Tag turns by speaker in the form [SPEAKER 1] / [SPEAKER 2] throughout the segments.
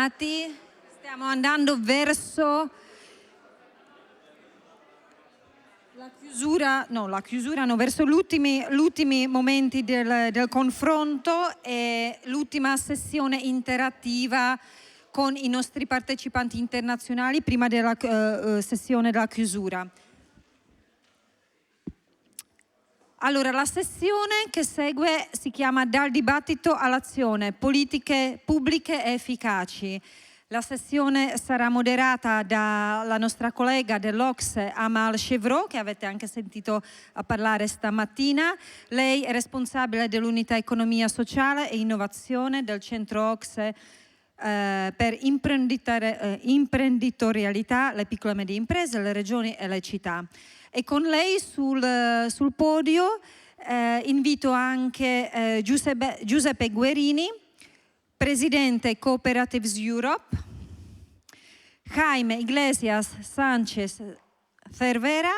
[SPEAKER 1] bentornati. Stiamo andando verso verso gli ultimi momenti del confronto e l'ultima sessione interattiva con i nostri partecipanti internazionali prima della sessione della chiusura. Allora, la sessione che segue si chiama Dal dibattito all'azione, politiche pubbliche e efficaci. La sessione sarà moderata dalla nostra collega dell'OCSE, Amal Chevreau, che avete anche sentito a parlare stamattina. Lei è responsabile dell'unità economia sociale e innovazione del Centro OCSE per imprenditorialità, le piccole e medie imprese, le regioni e le città. E con lei sul podio invito anche Giuseppe Guerini, Presidente Cooperative Europe, Jaime Iglesias Sánchez Cervera,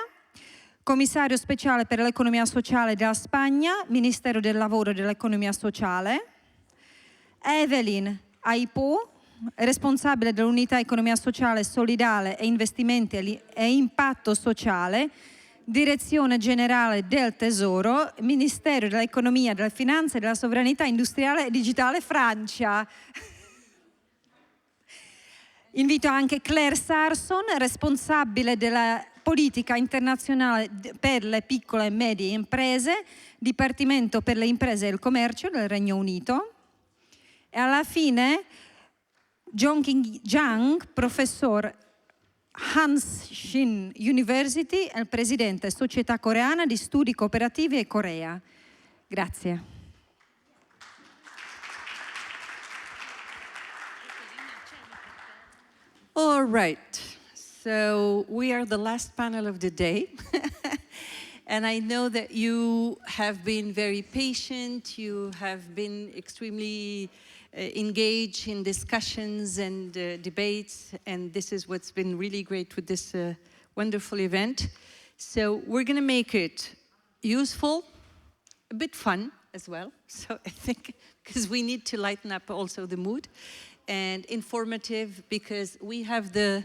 [SPEAKER 1] Commissario speciale per l'economia sociale della Spagna, Ministero del Lavoro e dell'Economia Sociale, Evelyn Aipo, responsabile dell'unità economia sociale solidale e investimenti e impatto sociale, Direzione Generale del Tesoro, Ministero dell'Economia, delle Finanze e della Sovranità Industriale e Digitale Francia. Invito anche Claire Sarson, responsabile della politica internazionale per le piccole e medie imprese, Dipartimento per le imprese e il commercio del Regno Unito. E alla fine Jongking Jang, professor Hanshin University, è il presidente Società Coreana di Studi Cooperativi e Corea. Grazie.
[SPEAKER 2] All right, so we are the last panel of the day. And I know that you have been very patient, you have been extremely engage in discussions and debates, and this is what's been really great with this wonderful event. So we're going to make it useful, a bit fun as well, so I think, because we need to lighten up also the mood, and informative, because we have the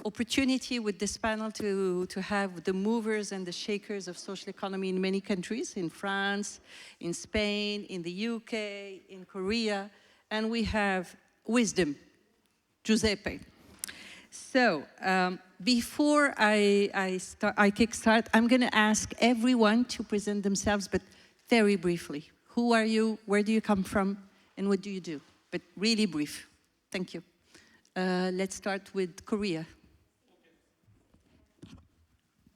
[SPEAKER 2] opportunity with this panel to have the movers and the shakers of social economy in many countries, in France, in Spain, in the UK, in Korea, and we have wisdom, Giuseppe. So before I kickstart, I'm going to ask everyone to present themselves, but very briefly. Who are you? Where do you come from? And what do you do? But really brief. Thank you. Let's start with Korea.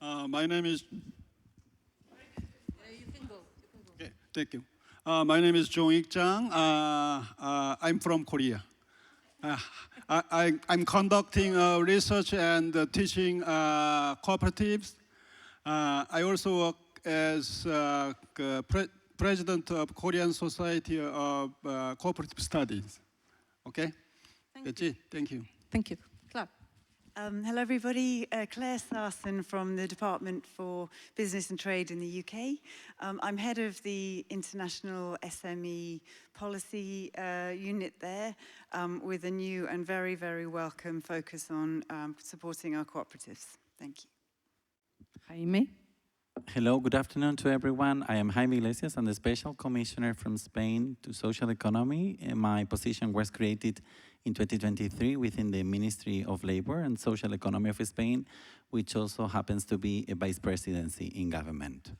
[SPEAKER 3] My name is.
[SPEAKER 2] You can go.
[SPEAKER 3] Okay, thank you. My name is Jong-ik Jang. I'm from Korea. I'm conducting research and teaching cooperatives. I also work as president of Korean Society of Cooperative Studies. Okay? That's it. Thank you.
[SPEAKER 2] Thank you. Clap.
[SPEAKER 4] Hello everybody, Claire Sarson from the Department for Business and Trade in the UK. I'm head of the International SME Policy unit there with a new and very, very welcome focus on supporting our cooperatives. Thank you.
[SPEAKER 2] Jaime.
[SPEAKER 5] Hello, good afternoon to everyone. I am Jaime Iglesias. I'm the Special Commissioner from Spain to Social Economy. My position was created in 2023 within the Ministry of Labor and Social Economy of Spain, which also happens to be a vice presidency in government.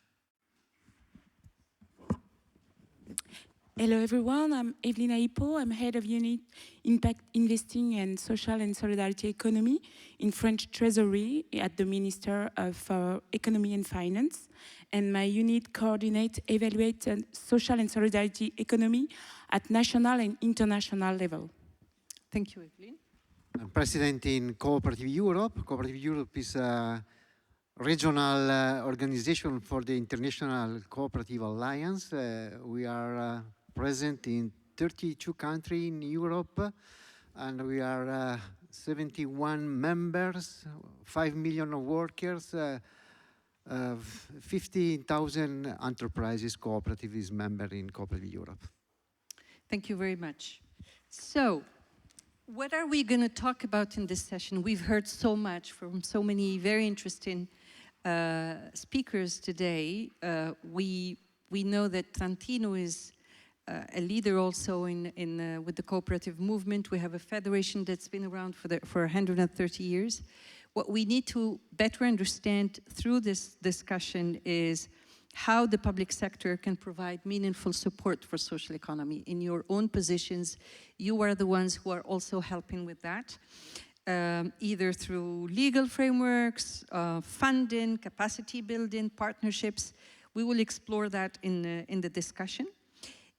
[SPEAKER 6] Hello everyone, I'm Evelyn Aipo. I'm head of unit Impact Investing and Social and Solidarity Economy in French Treasury at the Minister of Economy and Finance. And my unit coordinates, evaluates social and solidarity economy at national and international level.
[SPEAKER 2] Thank you, Evelyn.
[SPEAKER 7] I'm president in Cooperative Europe. Cooperative Europe is a regional organization for the International Cooperative Alliance. We are present in 32 countries in Europe, and we are 71 members, 5 million workers, 15,000 enterprises, cooperative is member in Cooperative Europe.
[SPEAKER 2] Thank you very much. So, What are we going to talk about in this session? We've heard so much from so many very interesting speakers today. We know that Trentino is a leader also with the cooperative movement. We have a federation that's been around for 130 years. What we need to better understand through this discussion is how the public sector can provide meaningful support for social economy. In your own positions, you are the ones who are also helping with that, either through legal frameworks, funding, capacity building, partnerships. We will explore that in the discussion.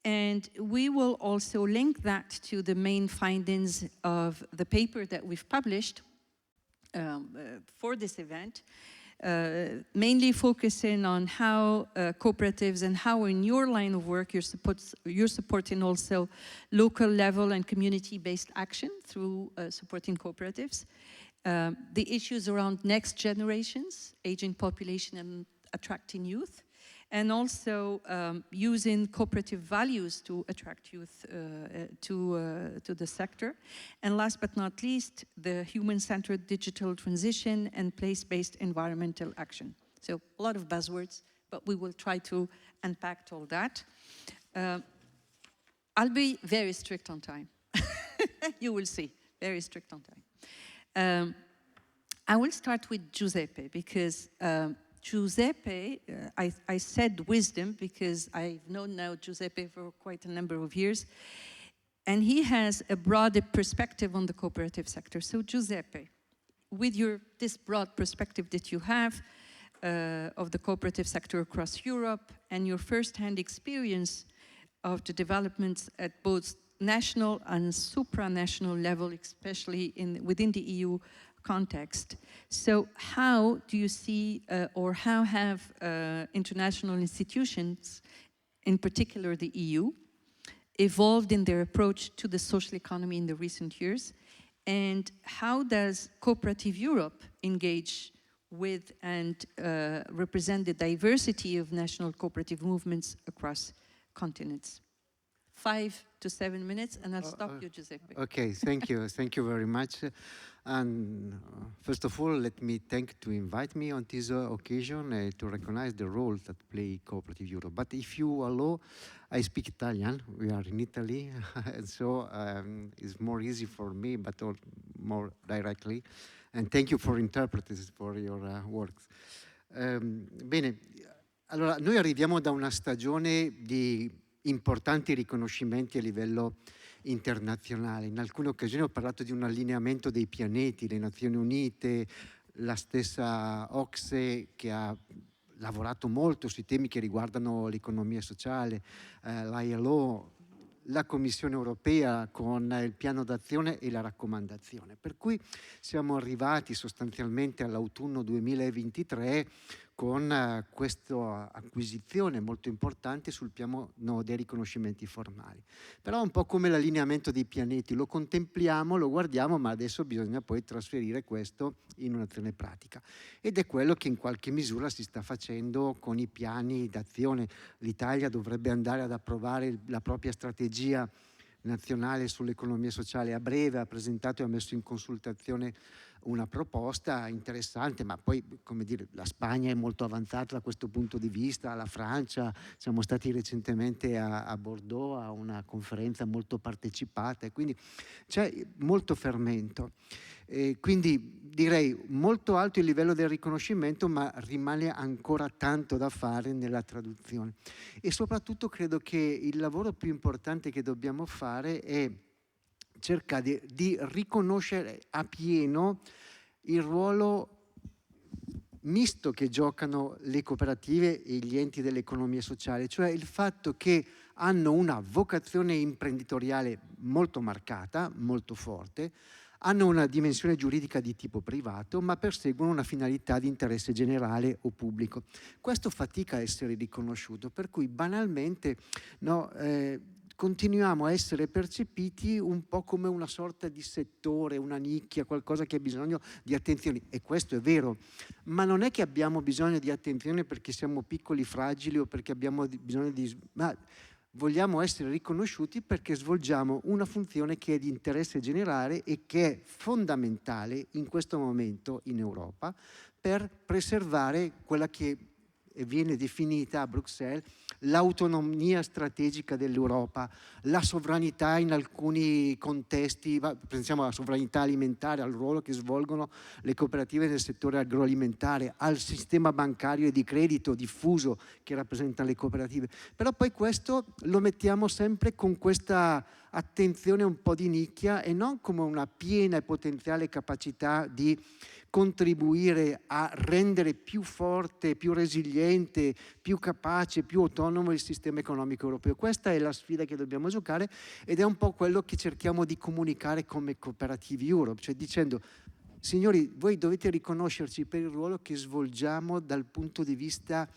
[SPEAKER 2] And we will also link that to the main findings of the paper that we've published for this event, mainly focusing on how cooperatives and how in your line of work you're supporting also local level and community-based action through supporting cooperatives. The issues around next generations, aging population and attracting youth, and also using cooperative values to attract youth to the sector. And last but not least, the human-centered digital transition and place-based environmental action. So a lot of buzzwords, but we will try to unpack all that. I'll be very strict on time. You will see, very strict on time. I will start with Giuseppe because Giuseppe, I said wisdom because I've known now Giuseppe for quite a number of years, and he has a broader perspective on the cooperative sector. So Giuseppe, with this broad perspective that you have of the cooperative sector across Europe and your first-hand experience of the developments at both national and supranational level, especially within the EU context. So how do you see, or how have international institutions, in particular the EU, evolved in their approach to the social economy in the recent years? And how does Cooperative Europe engage with and represent the diversity of national cooperative movements across continents? 5 to 7 minutes, and I'll stop you, Giuseppe.
[SPEAKER 7] Okay, thank you. Thank you very much. And first of all, let me to invite me on this occasion to recognize the role that play Cooperative Europe. But if you allow, I speak Italian. We are in Italy, and so it's more easy for me, but more directly. And thank you for interpreters for your works. Bene, allora noi arriviamo da una stagione di importanti riconoscimenti a livello internazionale. In alcune occasioni ho parlato di un allineamento dei pianeti, le Nazioni Unite, la stessa OCSE che ha lavorato molto sui temi che riguardano l'economia sociale, l'ILO, la Commissione europea con il piano d'azione e la raccomandazione. Per cui siamo arrivati sostanzialmente all'autunno 2023 con questa acquisizione molto importante sul piano dei riconoscimenti formali. Però è un po' come l'allineamento dei pianeti, lo contempliamo, lo guardiamo, ma adesso bisogna poi trasferire questo in un'azione pratica. Ed è quello che in qualche misura si sta facendo con i piani d'azione. L'Italia dovrebbe andare ad approvare la propria strategia nazionale sull'economia sociale a breve, ha presentato e ha messo in consultazione una proposta interessante, ma poi, come dire, la Spagna è molto avanzata da questo punto di vista, la Francia, siamo stati recentemente a Bordeaux a una conferenza molto partecipata e quindi c'è molto fermento. Quindi direi molto alto il livello del riconoscimento, ma rimane ancora tanto da fare nella traduzione. E soprattutto credo che il lavoro più importante che dobbiamo fare è cercare di riconoscere a pieno il ruolo misto che giocano le cooperative e gli enti dell'economia sociale, cioè il fatto che hanno una vocazione imprenditoriale molto marcata, molto forte, hanno una dimensione giuridica di tipo privato, ma perseguono una finalità di interesse generale o pubblico. Questo fatica a essere riconosciuto, per cui banalmente continuiamo a essere percepiti un po' come una sorta di settore, una nicchia, qualcosa che ha bisogno di attenzione. E questo è vero, ma non è che abbiamo bisogno di attenzione perché siamo piccoli, fragili o perché abbiamo bisogno di... Ma vogliamo essere riconosciuti perché svolgiamo una funzione che è di interesse generale e che è fondamentale in questo momento in Europa per preservare quella che viene definita a Bruxelles l'autonomia strategica dell'Europa, la sovranità in alcuni contesti, pensiamo alla sovranità alimentare, al ruolo che svolgono le cooperative nel settore agroalimentare, al sistema bancario e di credito diffuso che rappresenta le cooperative. Però poi questo lo mettiamo sempre con questa attenzione un po' di nicchia e non come una piena e potenziale capacità di contribuire a rendere più forte, più resiliente, più capace, più autonomo il sistema economico europeo. Questa è la sfida che dobbiamo giocare ed è un po' quello che cerchiamo di comunicare come Cooperative Europe, cioè dicendo: signori, voi dovete riconoscerci per il ruolo che svolgiamo dal punto di vista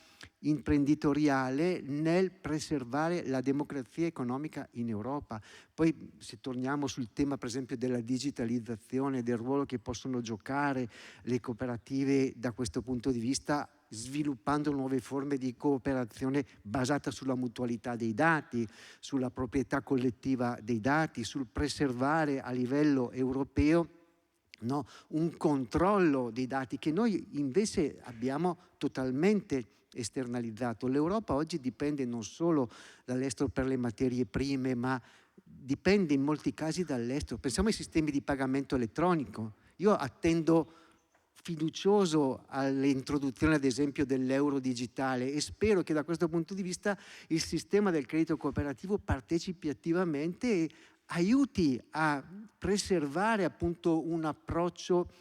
[SPEAKER 7] imprenditoriale nel preservare la democrazia economica in Europa. Poi se torniamo sul tema per esempio della digitalizzazione, del ruolo che possono giocare le cooperative da questo punto di vista, sviluppando nuove forme di cooperazione basata sulla mutualità dei dati, sulla proprietà collettiva dei dati, sul preservare a livello europeo un controllo dei dati che noi invece abbiamo totalmente esternalizzato. L'Europa oggi dipende non solo dall'estero per le materie prime, ma dipende in molti casi dall'estero. Pensiamo ai sistemi di pagamento elettronico. Io attendo fiducioso all'introduzione ad esempio dell'euro digitale e spero che da questo punto di vista il sistema del credito cooperativo partecipi attivamente e aiuti a preservare appunto un approccio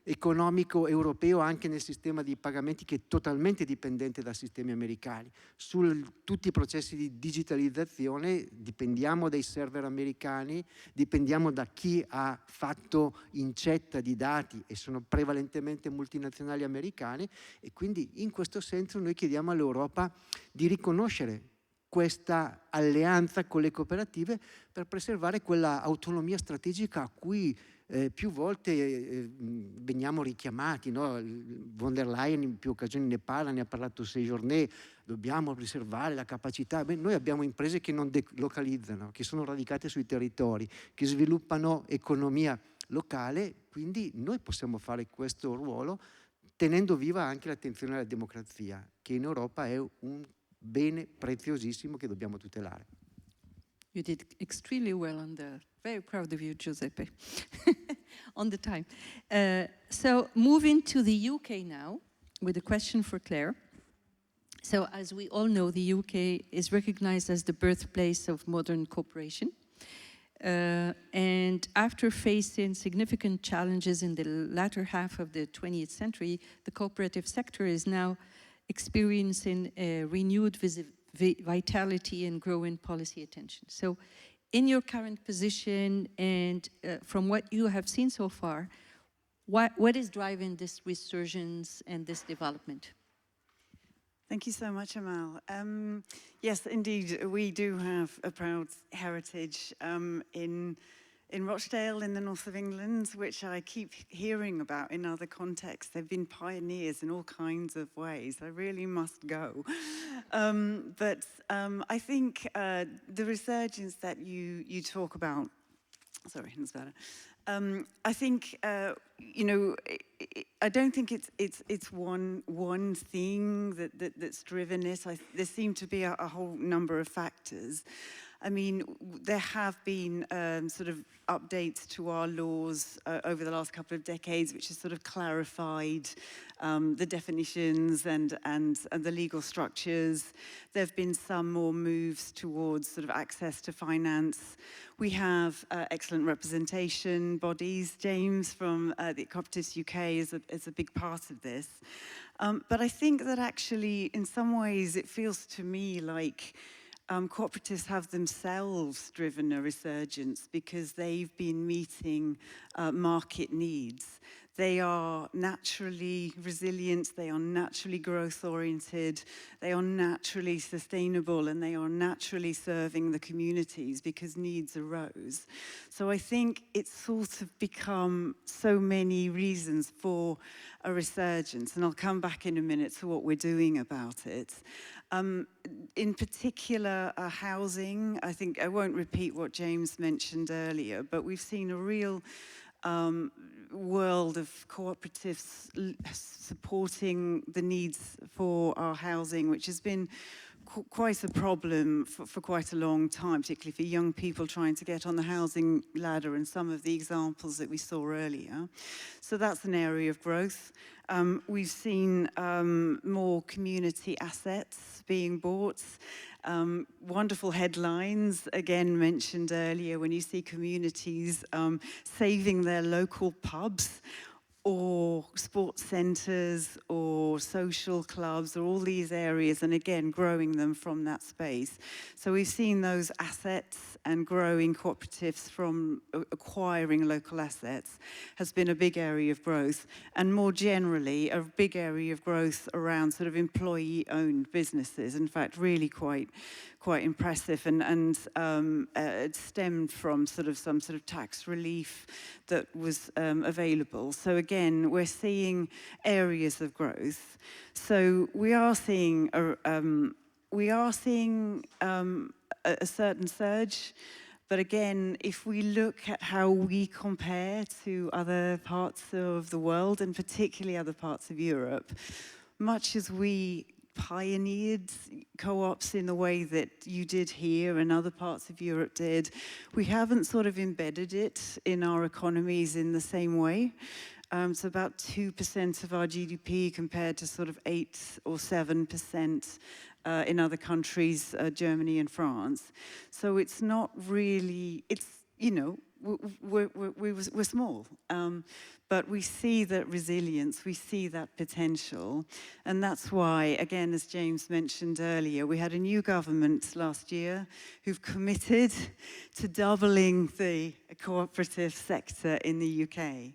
[SPEAKER 7] economico europeo anche nel sistema di pagamenti che è totalmente dipendente dai sistemi americani. Su tutti i processi di digitalizzazione dipendiamo dai server americani, dipendiamo da chi ha fatto incetta di dati e sono prevalentemente multinazionali americane e quindi in questo senso noi chiediamo all'Europa di riconoscere questa alleanza con le cooperative per preservare quella autonomia strategica a cui più volte veniamo richiamati, no? Von der Leyen in più occasioni ne parla, ne ha parlato Séjourné, dobbiamo preservare la capacità. Beh, noi abbiamo imprese che non delocalizzano, che sono radicate sui territori, che sviluppano economia locale, quindi noi possiamo fare questo ruolo tenendo viva anche l'attenzione alla democrazia, che in Europa è un bene preziosissimo che dobbiamo tutelare.
[SPEAKER 2] You did extremely well on the, very proud of you, Giuseppe, on the time. So moving to the UK now, with a question for Claire. So as we all know, the UK is recognized as the birthplace of modern cooperation. And after facing significant challenges in the latter half of the 20th century, the cooperative sector is now experiencing a renewed vitality and growing policy attention. So in your current position and from what you have seen so far, what is driving this resurgence and this development?
[SPEAKER 4] Thank you so much, Amal. Yes, indeed, we do have a proud heritage in Rochdale in the north of England, which I keep hearing about in other contexts. They've been pioneers in all kinds of ways. I really must go. But I think the resurgence that you talk about, sorry, that's better. I think, you know, I don't think it's one thing that's driven it. There seem to be a whole number of factors. I mean, there have been sort of updates to our laws over the last couple of decades, which has sort of clarified the definitions and the legal structures. There have been some more moves towards sort of access to finance. We have excellent representation bodies. James from the Cooperatives UK is a big part of this. But I think that actually, in some ways, it feels to me like cooperatives have themselves driven a resurgence because they've been meeting market needs. They are naturally resilient, they are naturally growth-oriented, they are naturally sustainable, and they are naturally serving the communities because needs arose. So I think it's sort of become so many reasons for a resurgence, and I'll come back in a minute to what we're doing about it. In particular, housing, I think I won't repeat what James mentioned earlier, but we've seen a real world of cooperatives supporting the needs for our housing, which has been quite a problem for quite a long time, particularly for young people trying to get on the housing ladder, and some of the examples that we saw earlier. So that's an area of growth. We've seen more community assets being bought. Wonderful headlines, again mentioned earlier, when you see communities saving their local pubs or sports centres or social clubs or all these areas, and again growing them from that space. So we've seen those assets and growing cooperatives from acquiring local assets has been a big area of growth, and more generally a big area of growth around sort of employee-owned businesses. In fact, really quite impressive, and it stemmed from some sort of tax relief that was available. So again, we're seeing areas of growth. So we are seeing a certain surge. But again, if we look at how we compare to other parts of the world, and particularly other parts of Europe, much as we pioneered co-ops in the way that you did here and other parts of Europe did, we haven't sort of embedded it in our economies in the same way. So about 2% of our GDP compared to sort of 8 or 7% in other countries, Germany and France. So it's not really, it's, you know, we're small. But we see that resilience, we see that potential. And that's why, again, as James mentioned earlier, we had a new government last year who've committed to doubling the cooperative sector in the UK.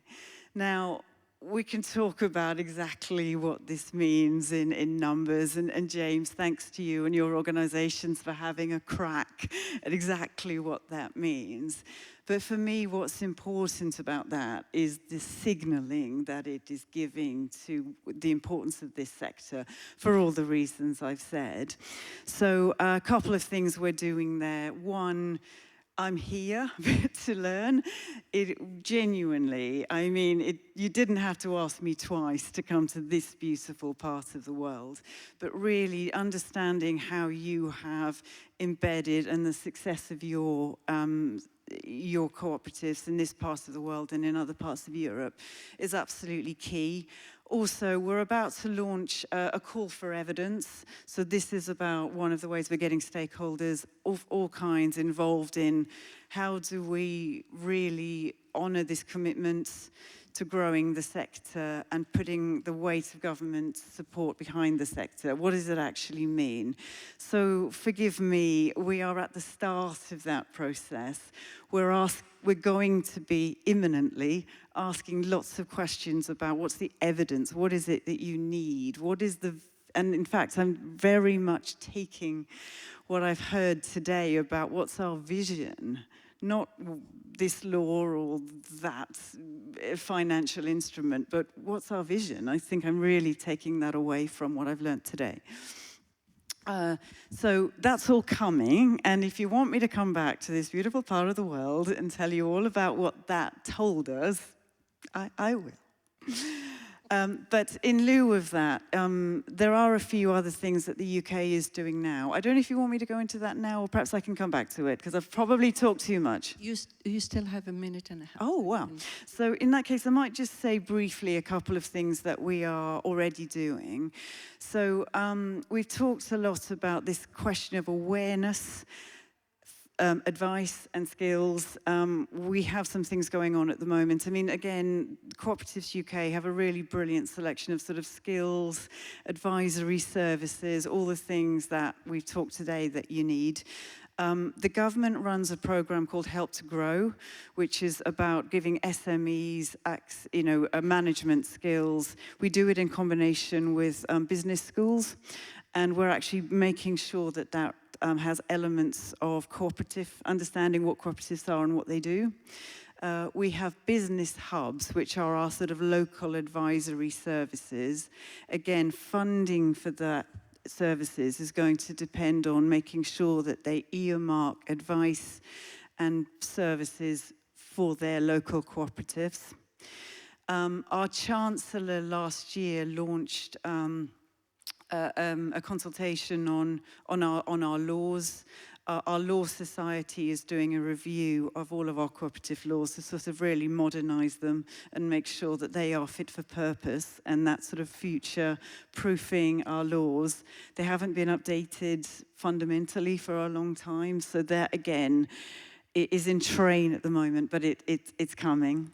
[SPEAKER 4] Now, we can talk about exactly what this means in numbers, and James, thanks to you and your organisations for having a crack at exactly what that means. But for me, what's important about that is the signalling that it is giving to the importance of this sector for all the reasons I've said. So a couple of things we're doing there. One, I'm here to learn. Genuinely, I mean, you didn't have to ask me twice to come to this beautiful part of the world, but really understanding how you have embedded and the success of your cooperatives in this part of the world and in other parts of Europe is absolutely key. Also, we're about to launch a call for evidence. So this is about one of the ways we're getting stakeholders of all kinds involved in how do we really honour this commitment to growing the sector and putting the weight of government support behind the sector. What does it actually mean? So forgive me, we are at the start of that process. We're going to be imminently asking lots of questions about what's the evidence, what is it that you need, and in fact, I'm very much taking what I've heard today about what's our vision, not this law or that financial instrument, but what's our vision? I think I'm really taking that away from what I've learned today. So that's all coming, and if you want me to come back to this beautiful part of the world and tell you all about what that told us, I will. But in lieu of that, there are a few other things that the UK is doing now. I don't know if you want me to go into that now, or perhaps I can come back to it, because I've probably talked too much.
[SPEAKER 2] You still have a minute and a half.
[SPEAKER 4] Oh, wow. So in that case, I might just say briefly a couple of things that we are already doing. So we've talked a lot about this question of awareness, advice and skills. We have some things going on at the moment. I mean, again, Cooperatives UK have a really brilliant selection of sort of skills, advisory services, all the things that we've talked today that you need. The government runs a program called Help to Grow, which is about giving SMEs, management skills. We do it in combination with business schools, and we're actually making sure that that has elements of cooperative, understanding what cooperatives are and what they do. We have business hubs, which are our sort of local advisory services. Again, funding for that services is going to depend on making sure that they earmark advice and services for their local cooperatives. Our Chancellor last year launched a consultation on our laws. Our Law Society is doing a review of all of our cooperative laws to sort of really modernise them and make sure that they are fit for purpose, and that sort of future-proofing our laws. They haven't been updated fundamentally for a long time, so that, again, it is in train at the moment, but it's coming.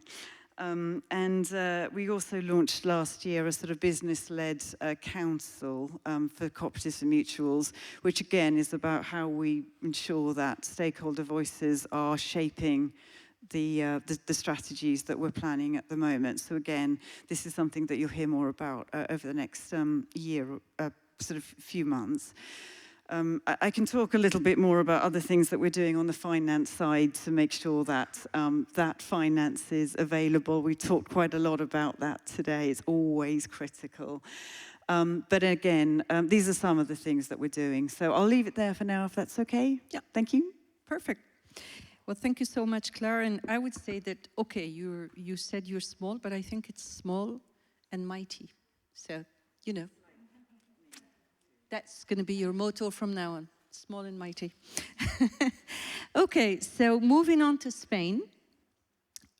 [SPEAKER 4] We also launched last year a sort of business-led council for cooperatives and mutuals, which again is about how we ensure that stakeholder voices are shaping the strategies that we're planning at the moment. So again, this is something that you'll hear more about over the next year, sort of few months. I can talk a little bit more about other things that we're doing on the finance side to make sure that that finance is available. We talked quite a lot about that today. It's always critical. But again, these are some of the things that we're doing. So I'll leave it there for now, if that's okay.
[SPEAKER 2] Yeah.
[SPEAKER 4] Thank you.
[SPEAKER 2] Perfect. Well, thank you so much, Claire. And I would say that, okay, you said you're small, but I think it's small and mighty. So, you know. That's going to be your motto from now on, small and mighty. Okay, so moving on to Spain.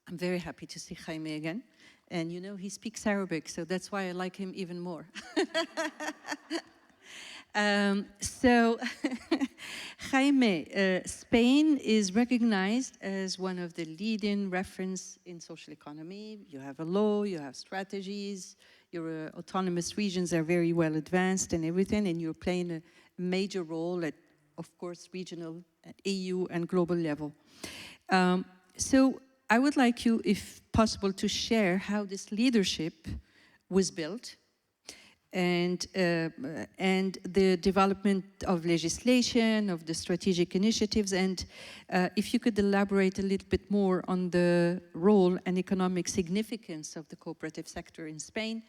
[SPEAKER 2] I'm very happy to see Jaime again. And you know, he speaks Arabic, so that's why I like him even more. Jaime, Spain is recognized as one of the leading reference in social economy. You have a law, you have strategies, your autonomous regions are very well advanced and everything, and you're playing a major role at, of course, regional, EU and global level. So I would like you, if possible, to share how this leadership was built and the development of legislation, of the strategic initiatives, and if you could elaborate a little bit more on the role and economic significance of the cooperative sector in Spain.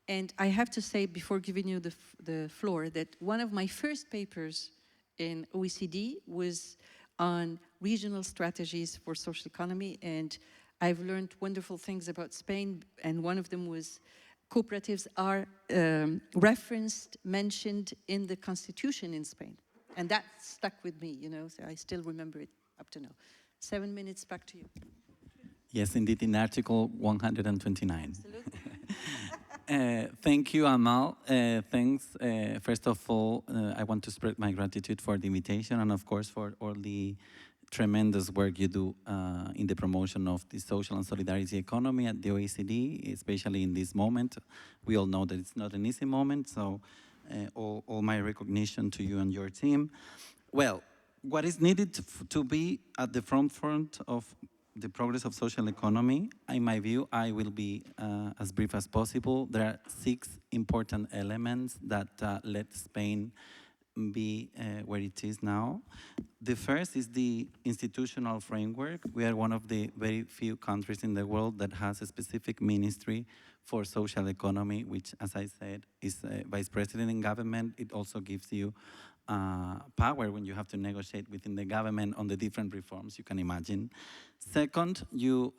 [SPEAKER 2] And I have to say, before giving you the floor, that one of my first papers in OECD was on regional strategies for social economy, and I've learned wonderful things about Spain, and one of them was cooperatives are referenced, mentioned in the constitution in Spain. And that stuck with me, you know, so I still remember it up to now. 7 minutes, back to you.
[SPEAKER 5] Yes, indeed, in Article 129.
[SPEAKER 2] Absolutely.
[SPEAKER 5] Thank you, Amal. Thanks. First of all, I want to spread my gratitude for the invitation and, of course, for all the tremendous work you do in the promotion of the social and solidarity economy at the OECD, especially in this moment. We all know that it's not an easy moment, so all my recognition to you and your team. Well, what is needed to be at the front of the progress of social economy, in my view, I will be as brief as possible. There are 6 important elements that let Spain be where it is now. The first is the institutional framework. We are one of the very few countries in the world that has a specific ministry for social economy, which, as I said, is vice president in government. It also gives you power when you have to negotiate within the government on the different reforms you can imagine. Second, you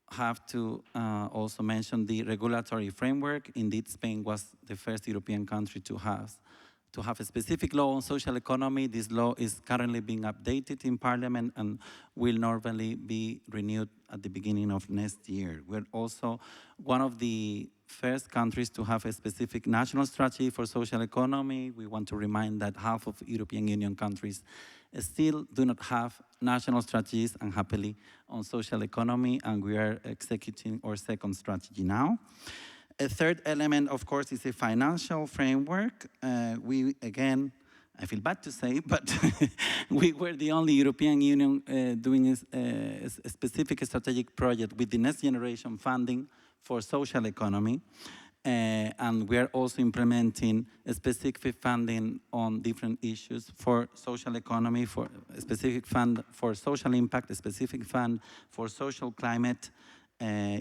[SPEAKER 5] have to also mention the regulatory framework. Indeed, Spain was the first European country to have a specific law on social economy. This law is currently being updated in Parliament and will normally be renewed at the beginning of next year. We're also one of the first countries to have a specific national strategy for social economy. We want to remind that half of European Union countries still do not have national strategies, and happily, on social economy, and we are executing our second strategy now. A third element, of course, is a financial framework. We, again, I feel bad to say, but we were the only European Union doing a specific strategic project with the next generation funding for social economy. And we are also implementing a specific funding on different issues for social economy, for a specific fund for social impact, a specific fund for social climate,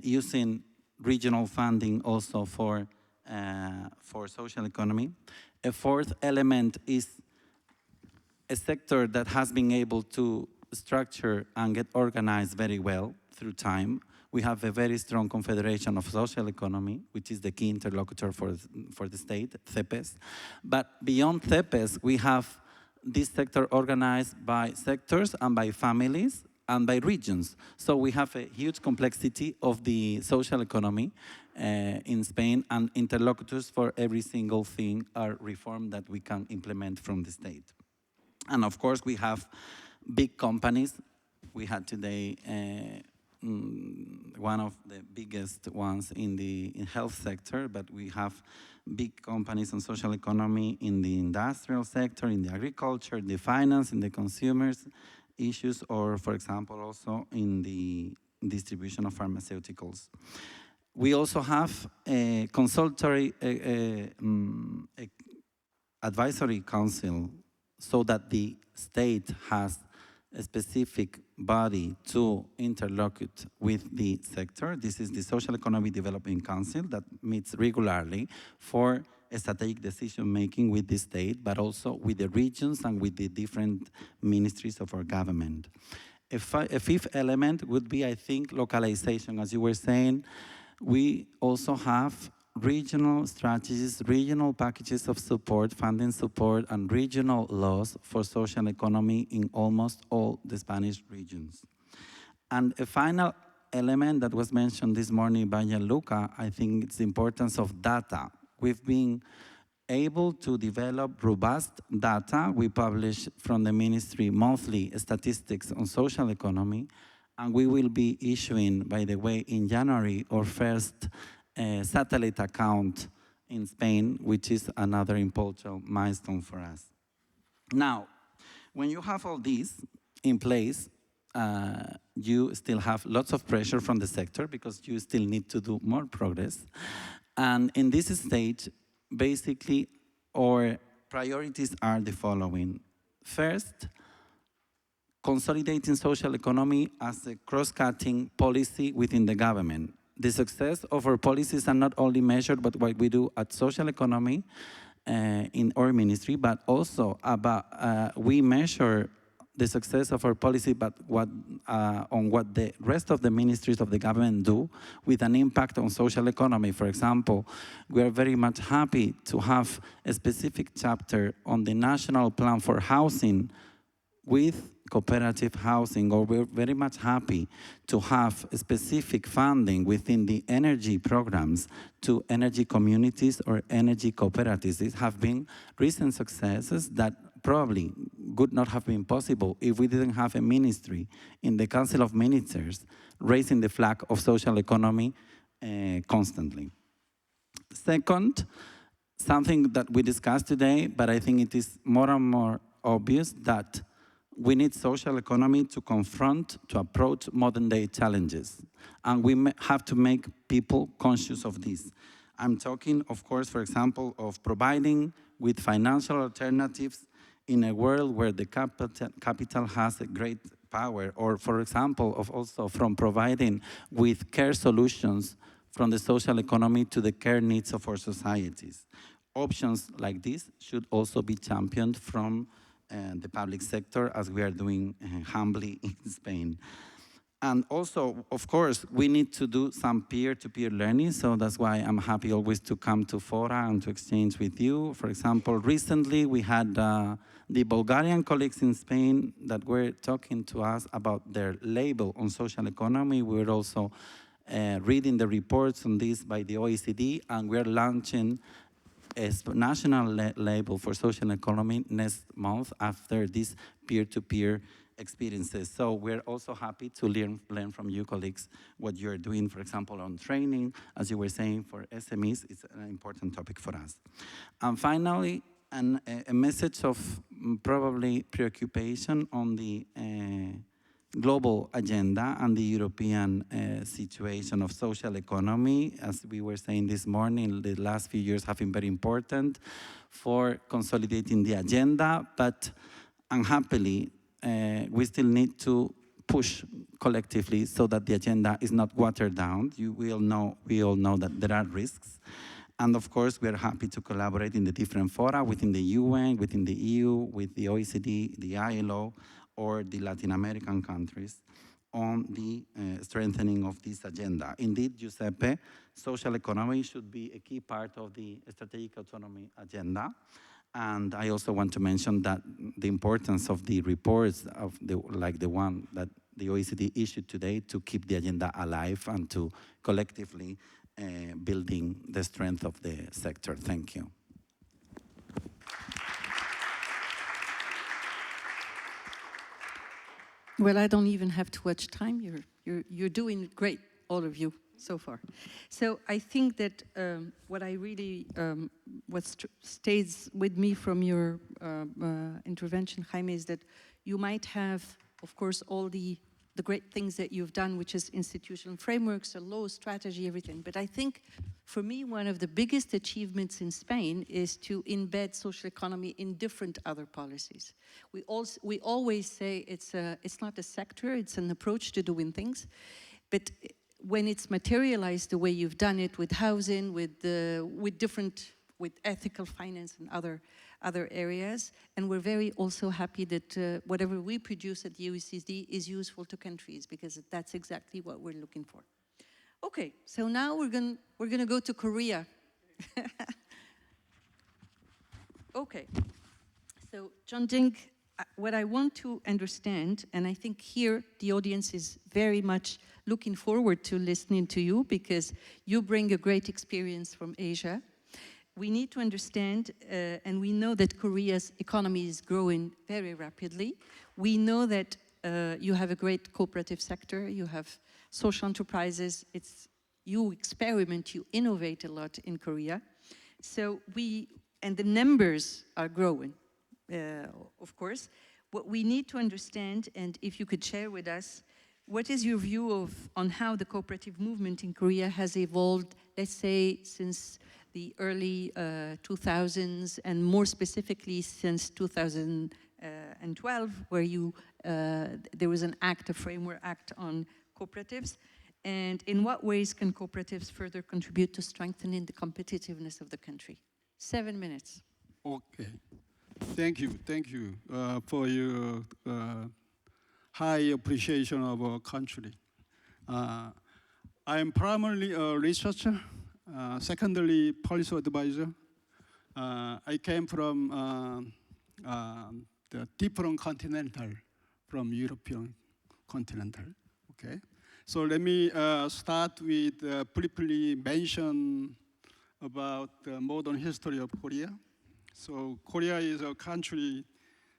[SPEAKER 5] using regional funding also for social economy. A fourth element is a sector that has been able to structure and get organized very well through time. We have a very strong confederation of social economy, which is the key interlocutor for the state, CEPES. But beyond CEPES, we have this sector organized by sectors and by families and by regions. So we have a huge complexity of the social economy in Spain, and interlocutors for every single thing are reform that we can implement from the state. And of course, we have big companies. We had today one of the biggest ones in the health sector, but we have big companies on social economy in the industrial sector, in the agriculture, the finance, in the consumers issues, or for example, also in the distribution of pharmaceuticals. We also have a consultory advisory council, so that the state has a specific body to interlocute with the sector. This is the Social Economic Development Council that meets regularly for a strategic decision-making with the state, but also with the regions and with the different ministries of our government. A fifth element would be, I think, localization. As you were saying, we also have regional strategies, regional packages of support, funding support, and regional laws for social economy in almost all the Spanish regions. And a final element that was mentioned this morning by Gianluca, I think it's the importance of data. We've been able to develop robust data. We publish from the ministry monthly statistics on social economy, and we will be issuing, by the way, in January, our first satellite account in Spain, which is another important milestone for us. Now, when you have all these in place, you still have lots of pressure from the sector because you still need to do more progress. And in this stage, basically, our priorities are the following. First, consolidating social economy as a cross-cutting policy within the government. The success of our policies are not only measured by what we do at social economy in our ministry, but also about we measure the success of our policy, but on what the rest of the ministries of the government do with an impact on social economy. For example, we are very much happy to have a specific chapter on the National Plan for Housing with cooperative housing, or we're very much happy to have specific funding within the energy programs to energy communities or energy cooperatives. These have been recent successes that probably would not have been possible if we didn't have a ministry in the Council of Ministers raising the flag of social economy constantly. Second, something that we discussed today, but I think it is more and more obvious that we need social economy to confront, to approach modern day challenges. And we have to make people conscious of this. I'm talking, of course, for example, of providing with financial alternatives in a world where the capital has a great power, or for example, of also from providing with care solutions from the social economy to the care needs of our societies. Options like this should also be championed from the public sector, as we are doing humbly in Spain. And also, of course, we need to do some peer-to-peer learning, so that's why I'm happy always to come to fora and to exchange with you. For example, recently we had the Bulgarian colleagues in Spain that were talking to us about their label on social economy. We were also reading the reports on this by the OECD, and we're launching a national label for social economy next month after these peer-to-peer experiences. So we're also happy to learn from you, colleagues, what you're doing, for example, on training. As you were saying, for SMEs, it's an important topic for us. And finally, and a message of probably preoccupation on the global agenda and the European situation of social economy. As we were saying this morning, the last few years have been very important for consolidating the agenda, but unhappily, we still need to push collectively so that the agenda is not watered down. We all know that there are risks. And of course, we are happy to collaborate in the different fora within the UN, within the EU, with the OECD, the ILO, or the Latin American countries on the strengthening of this agenda. Indeed, Giuseppe, social economy should be a key part of the strategic autonomy agenda. And I also want to mention that the importance of the reports of like the one that the OECD issued today to keep the agenda alive and to collectively building the strength of the sector. Thank you.
[SPEAKER 2] Well, I don't even have to watch time. You're doing great, all of you, so far. So I think that what I really, stays with me from your intervention, Jaime, is that you might have, of course, all the great things that you've done, which is institutional frameworks, a law, strategy, everything. But I think, for me, one of the biggest achievements in Spain is to embed social economy in different other policies. We always say it's not a sector, it's an approach to doing things. But when it's materialized the way you've done it with housing, with ethical finance and other areas, and we're very also happy that whatever we produce at the OECD is useful to countries, because that's exactly what we're looking for. Okay, so now we're gonna go to Korea. Okay, so Jeonjing, what I want to understand, and I think here the audience is very much looking forward to listening to you, because you bring a great experience from Asia. We need to understand, and we know that Korea's economy is growing very rapidly. We know that you have a great cooperative sector, you have social enterprises, you experiment, you innovate a lot in Korea. So and the numbers are growing, of course. What we need to understand, and if you could share with us, what is your view on how the cooperative movement in Korea has evolved, let's say, since the early 2000s, and more specifically since 2012, where there was a framework act on cooperatives, and in what ways can cooperatives further contribute to strengthening the competitiveness of the country? 7 minutes.
[SPEAKER 3] Okay, thank you for your high appreciation of our country. I am primarily a researcher, secondly policy advisor. I came from the different continental, from European continental, okay? So let me start with briefly mention about the modern history of Korea. So Korea is a country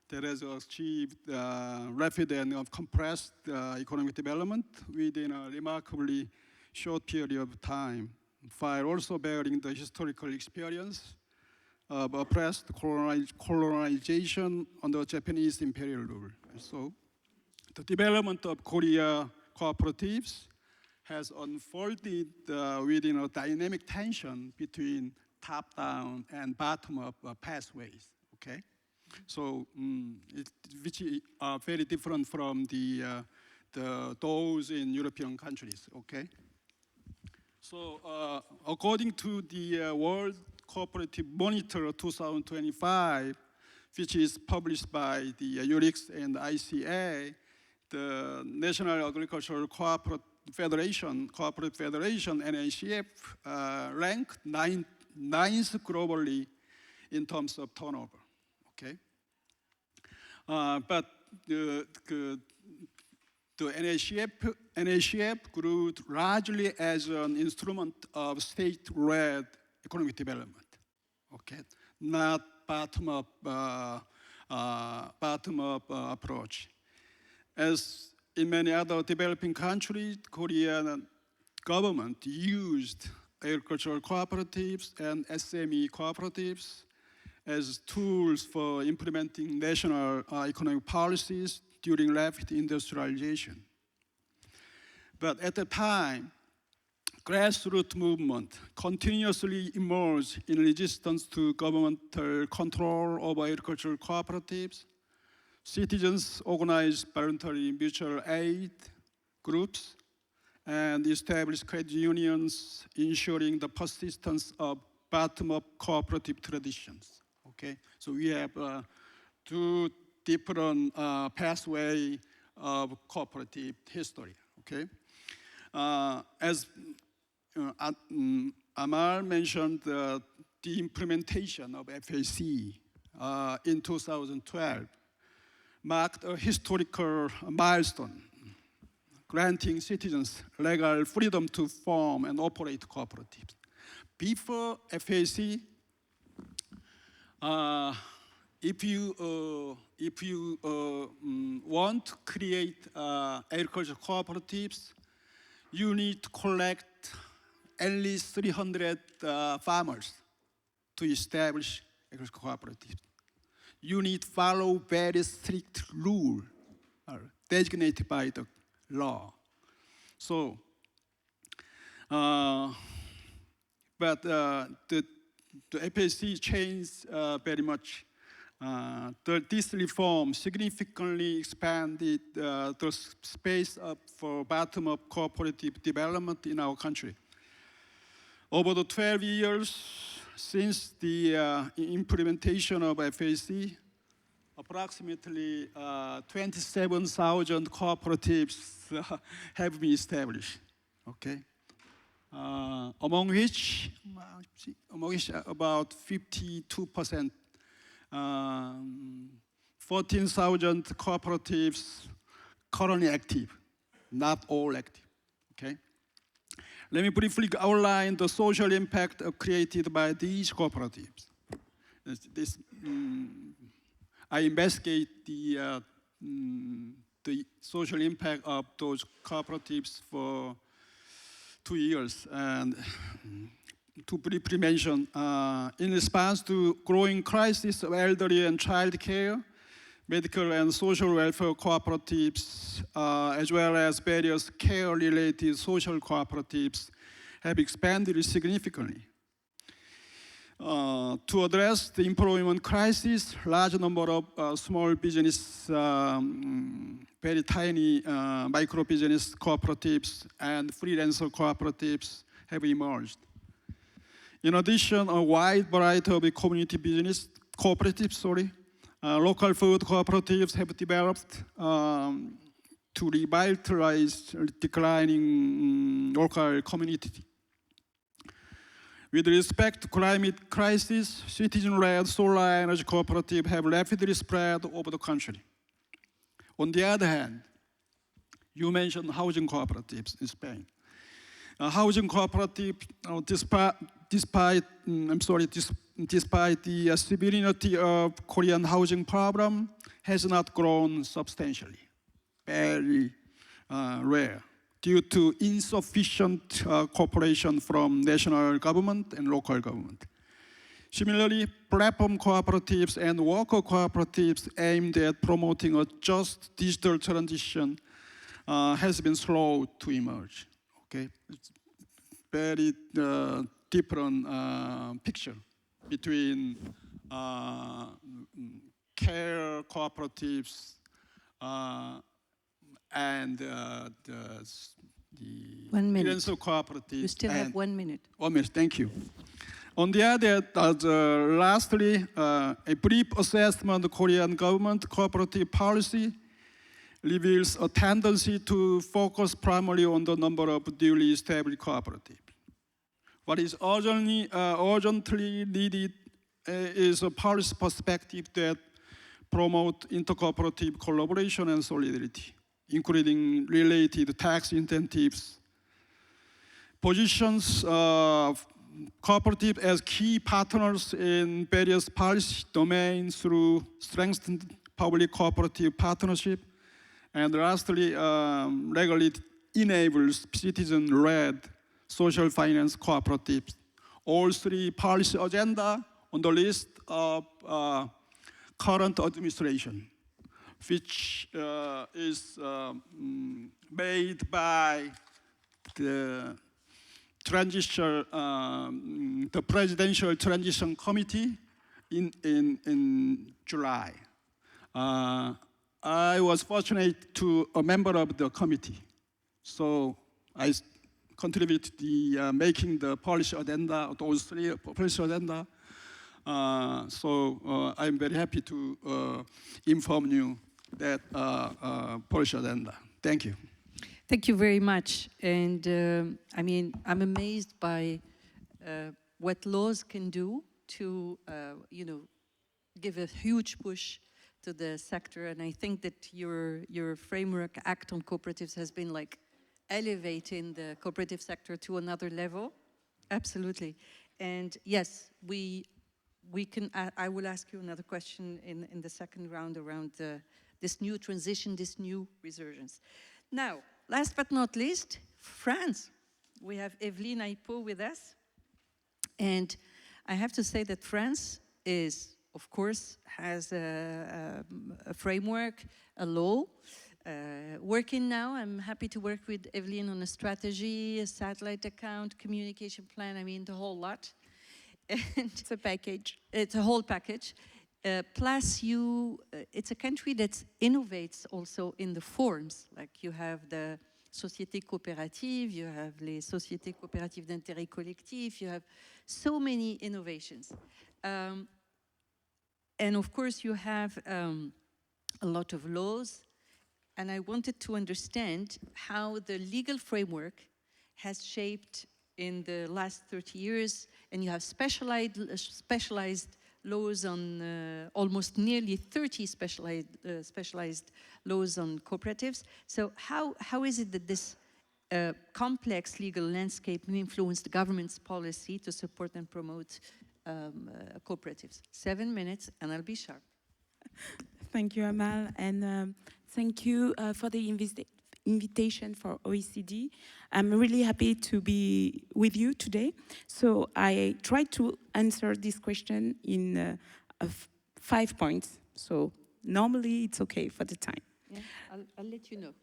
[SPEAKER 3] that has achieved rapid and compressed economic development within a remarkably short period of time, while also bearing the historical experience of oppressed colonization under Japanese imperial rule. So the development of Korea cooperatives has unfolded within a dynamic tension between top-down and bottom-up pathways, okay? So, which are very different from those in European countries, okay? So, according to the World Cooperative Monitor 2025, which is published by the URICS and ICA, the National Agricultural Cooperative Federation, NACF, ranked ninth globally in terms of turnover, okay? But the NACF grew largely as an instrument of state-led economic development, okay? Not bottom-up approach. As in many other developing countries, Korean government used agricultural cooperatives and SME cooperatives as tools for implementing national economic policies during rapid industrialization. But at the time, grassroots movement continuously emerged in resistance to governmental control over agricultural cooperatives. Citizens organized voluntary mutual aid groups and established credit unions, ensuring the persistence of bottom-up cooperative traditions. Okay, so we have two different pathways of cooperative history. Okay, as Amal mentioned, the implementation of FAC in 2012 marked a historical milestone, granting citizens legal freedom to form and operate cooperatives. Before FAC, if you want to create agricultural cooperatives, you need to collect at least 300 farmers to establish agricultural cooperatives. You need to follow very strict rules designated by the law. So, but the FAC changed very much. This reform significantly expanded the space for bottom-up cooperative development in our country. Over the 12 years since the implementation of FAC, approximately 27,000 cooperatives have been established. Okay, among which about 52%, 14,000 cooperatives currently active, not all active. Okay. Let me briefly outline the social impact created by these cooperatives. I investigate the social impact of those cooperatives for 2 years. And to briefly mention, in response to growing crisis of elderly and child care, medical and social welfare cooperatives, as well as various care-related social cooperatives, have expanded significantly. To address the employment crisis, large number of small business, very tiny micro business cooperatives and freelancer cooperatives have emerged. In addition, a wide variety of community business cooperatives, local food cooperatives have developed to revitalize declining local community. With respect to climate crisis, citizen-led solar energy cooperatives have rapidly spread over the country. On the other hand, you mentioned housing cooperatives in Spain. Housing cooperative, despite the severity of Korean housing problem, has not grown substantially. Very rare, due to insufficient cooperation from national government and local government. Similarly, platform cooperatives and worker cooperatives aimed at promoting a just digital transition has been slow to emerge. Okay, it's very different picture between care cooperatives and the
[SPEAKER 2] 1 minute.
[SPEAKER 3] freelancer cooperatives.
[SPEAKER 2] You still have 1 minute.
[SPEAKER 3] 1 minute, thank you. On the other hand, lastly, a brief assessment of Korean government cooperative policy reveals a tendency to focus primarily on the number of newly established cooperatives. What is urgently needed is a policy perspective that promotes intercooperative collaboration and solidarity, including related tax incentives, positions of cooperatives as key partners in various policy domains through strengthened public cooperative partnership, and lastly, regularly enables citizen-led social finance cooperatives. All three policy agenda on the list of current administration, which is made by the the Presidential Transition Committee in July. I was fortunate to a member of the committee, so I contributed the making the policy agenda, those three policy agenda. So I'm very happy to inform you that policy agenda. Thank you.
[SPEAKER 2] Thank you very much. And I mean, I'm amazed by what laws can do to, you know, give a huge push to the sector. And I think that your framework act on cooperatives has been like elevating the cooperative sector to another level. Absolutely. And yes, we can, I will ask you another question in the second round around this new transition, this new resurgence. Now, last but not least, France. We have Evelyne Aipo with us. And I have to say that France is, of course, has a framework, a law. Working now, I'm happy to work with Evelyne on a strategy, a satellite account, communication plan, I mean, the whole lot. And
[SPEAKER 6] it's a package.
[SPEAKER 2] It's a whole package. Plus, it's a country that innovates also in the forms. Like you have the sociétés coopératives, you have les sociétés coopératives d'intérêt collectif, you have so many innovations. And of course, you have a lot of laws. And I wanted to understand how the legal framework has shaped in the last 30 years, and you have specialized laws on almost nearly 30 specialized laws on cooperatives. So how is it that this complex legal landscape influenced the government's policy to support and promote cooperatives? 7 minutes, and I'll be sharp.
[SPEAKER 6] Thank you, Amal, and thank you for the invitation for OECD. I'm really happy to be with you today. So I tried to answer this question in 5 points. So normally it's okay for the time.
[SPEAKER 2] Yeah, I'll let you know.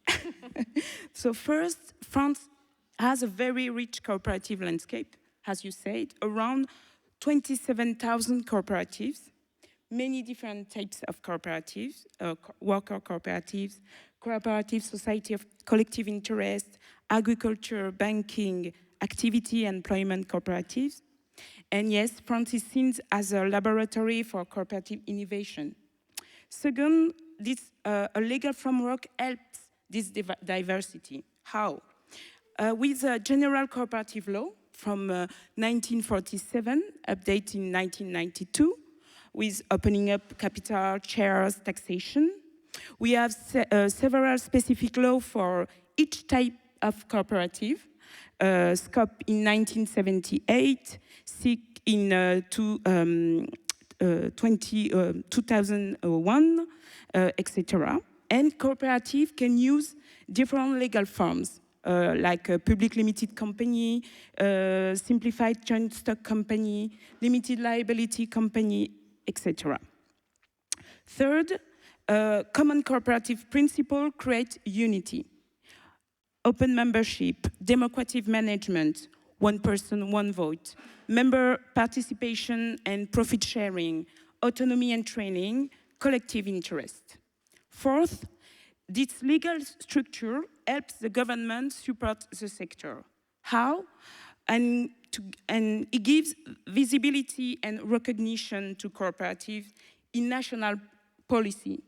[SPEAKER 6] So first, France has a very rich cooperative landscape, as you said, around 27,000 cooperatives, many different types of cooperatives, worker cooperatives, cooperative society of collective interest, agriculture, banking, activity, and employment cooperatives. And yes, France is seen as a laboratory for cooperative innovation. Second, a legal framework helps this diversity. How? With a general cooperative law from 1947, updated in 1992, with opening up capital, shares, taxation. We have several specific laws for each type of cooperative. SCOP in 1978, SIC in 2001, etc. And cooperative can use different legal forms, like a public limited company, simplified joint stock company, limited liability company, etc. Third, common cooperative principle create unity. Open membership, democratic management, one person, one vote, member participation and profit sharing, autonomy and training, collective interest. Fourth, this legal structure helps the government support the sector. How? And it gives visibility and recognition to cooperatives in national policy.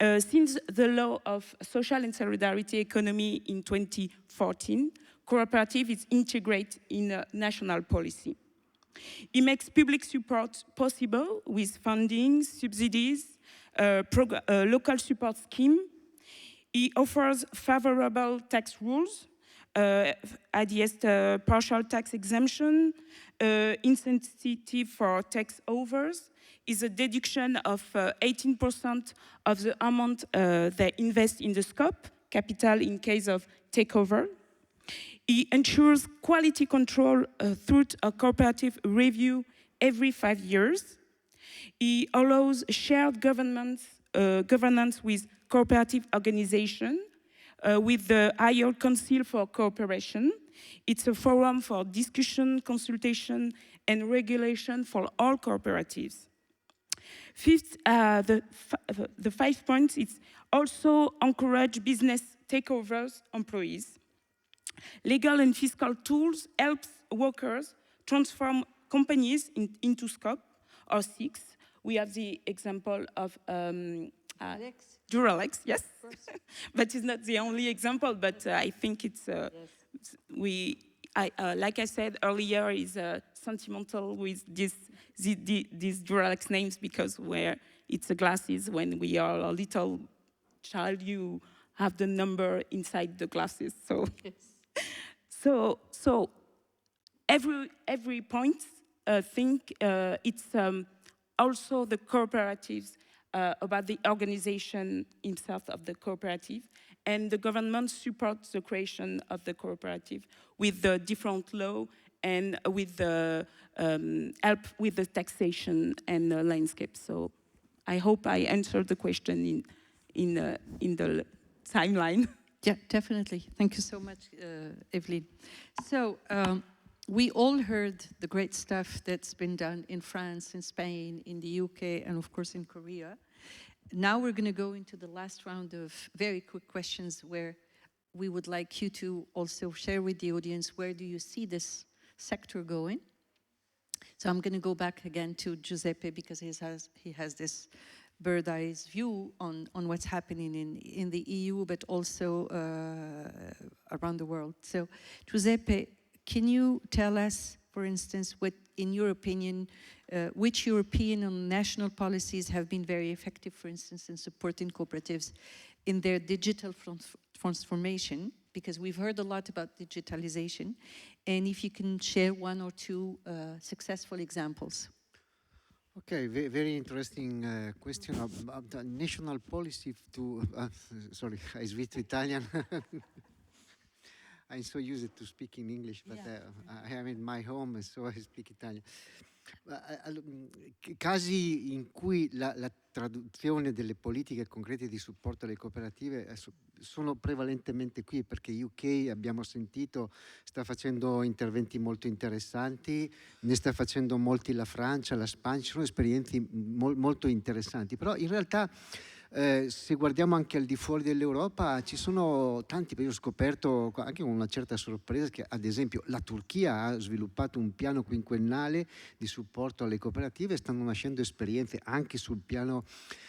[SPEAKER 6] Since the law of social and solidarity economy in 2014, cooperative is integrated in national policy. It makes public support possible with funding, subsidies, local support scheme. It offers favorable tax rules, partial tax exemption, incentive for tax overs, is a deduction of 18% of the amount they invest in the scope, capital in case of takeover. It ensures quality control through a cooperative review every 5 years. It allows shared governance with cooperative organization, with the Higher Council for Cooperation. It's a forum for discussion, consultation, and regulation for all cooperatives. Fifth, the 5 points, it's also encourage business takeovers employees. Legal and fiscal tools help workers transform companies into scope. Or 6, we have the example of Duralex, yes. But it's not the only example, but I think it's, like I said earlier, is sentimental with these Duralex names, because where it's a glasses, when we are a little child, you have the number inside the glasses. So, yes. so every point, think it's also the cooperatives, about the organization himself of the cooperative, and the government supports the creation of the cooperative with the different law and with the help with the taxation and the landscape. So I hope I answered the question in the timeline.
[SPEAKER 2] Yeah, definitely. Thank you so much, Evelyn. So we all heard the great stuff that's been done in France, in Spain, in the UK, and of course in Korea. Now we're going to go into the last round of very quick questions where we would like you to also share with the audience, where do you see this sector going? So I'm going to go back again to Giuseppe, because he has this bird-eye view on what's happening in the EU, but also around the world. So Giuseppe, can you tell us, for instance, what, in your opinion, which European and national policies have been very effective, for instance, in supporting cooperatives in their digital transformation? Because we've heard a lot about digitalization, and if you can share one or two successful examples.
[SPEAKER 7] Okay, very interesting question about the national policy to, sorry, I switched to Italian. I'm so used to speaking English, but I am in my home, so I speak Italian. Casi in cui la traduzione delle politiche concrete di supporto alle cooperative sono prevalentemente qui, perché UK, abbiamo sentito, sta facendo interventi molto interessanti, ne sta facendo molti la Francia, la Spagna, sono esperienze molto interessanti, però in realtà se guardiamo anche al di fuori dell'Europa ci sono tanti, io ho scoperto anche con una certa sorpresa che ad esempio la Turchia ha sviluppato un piano quinquennale di supporto alle cooperative, stanno nascendo esperienze anche sul piano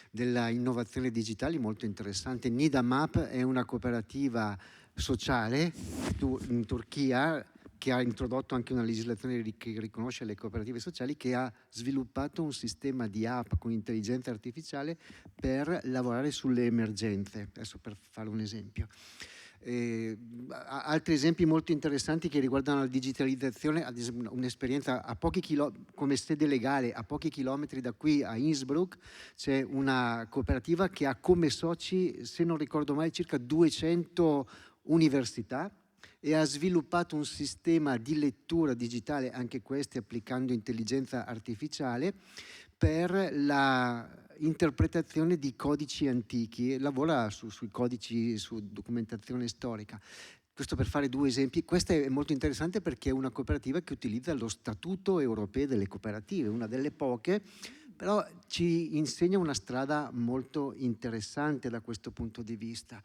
[SPEAKER 7] della innovazione digitale molto interessante. Nidamap è una cooperativa sociale in Turchia che ha introdotto anche una legislazione che riconosce le cooperative sociali, che ha sviluppato un sistema di app con intelligenza artificiale per lavorare sulle emergenze, adesso per fare un esempio. Altri esempi molto interessanti che riguardano la digitalizzazione, ad esempio un'esperienza a pochi come sede legale a pochi chilometri da qui a Innsbruck c'è una cooperativa che ha come soci, se non ricordo male, circa 200 università, e ha sviluppato un sistema di lettura digitale, anche questi applicando intelligenza artificiale, per la interpretazione di codici antichi, lavora sui codici, su documentazione storica. Questo per fare due esempi. Questa è molto interessante perché è una cooperativa che utilizza lo Statuto Europeo delle Cooperative, una delle poche, però ci insegna una strada molto interessante da questo punto di vista.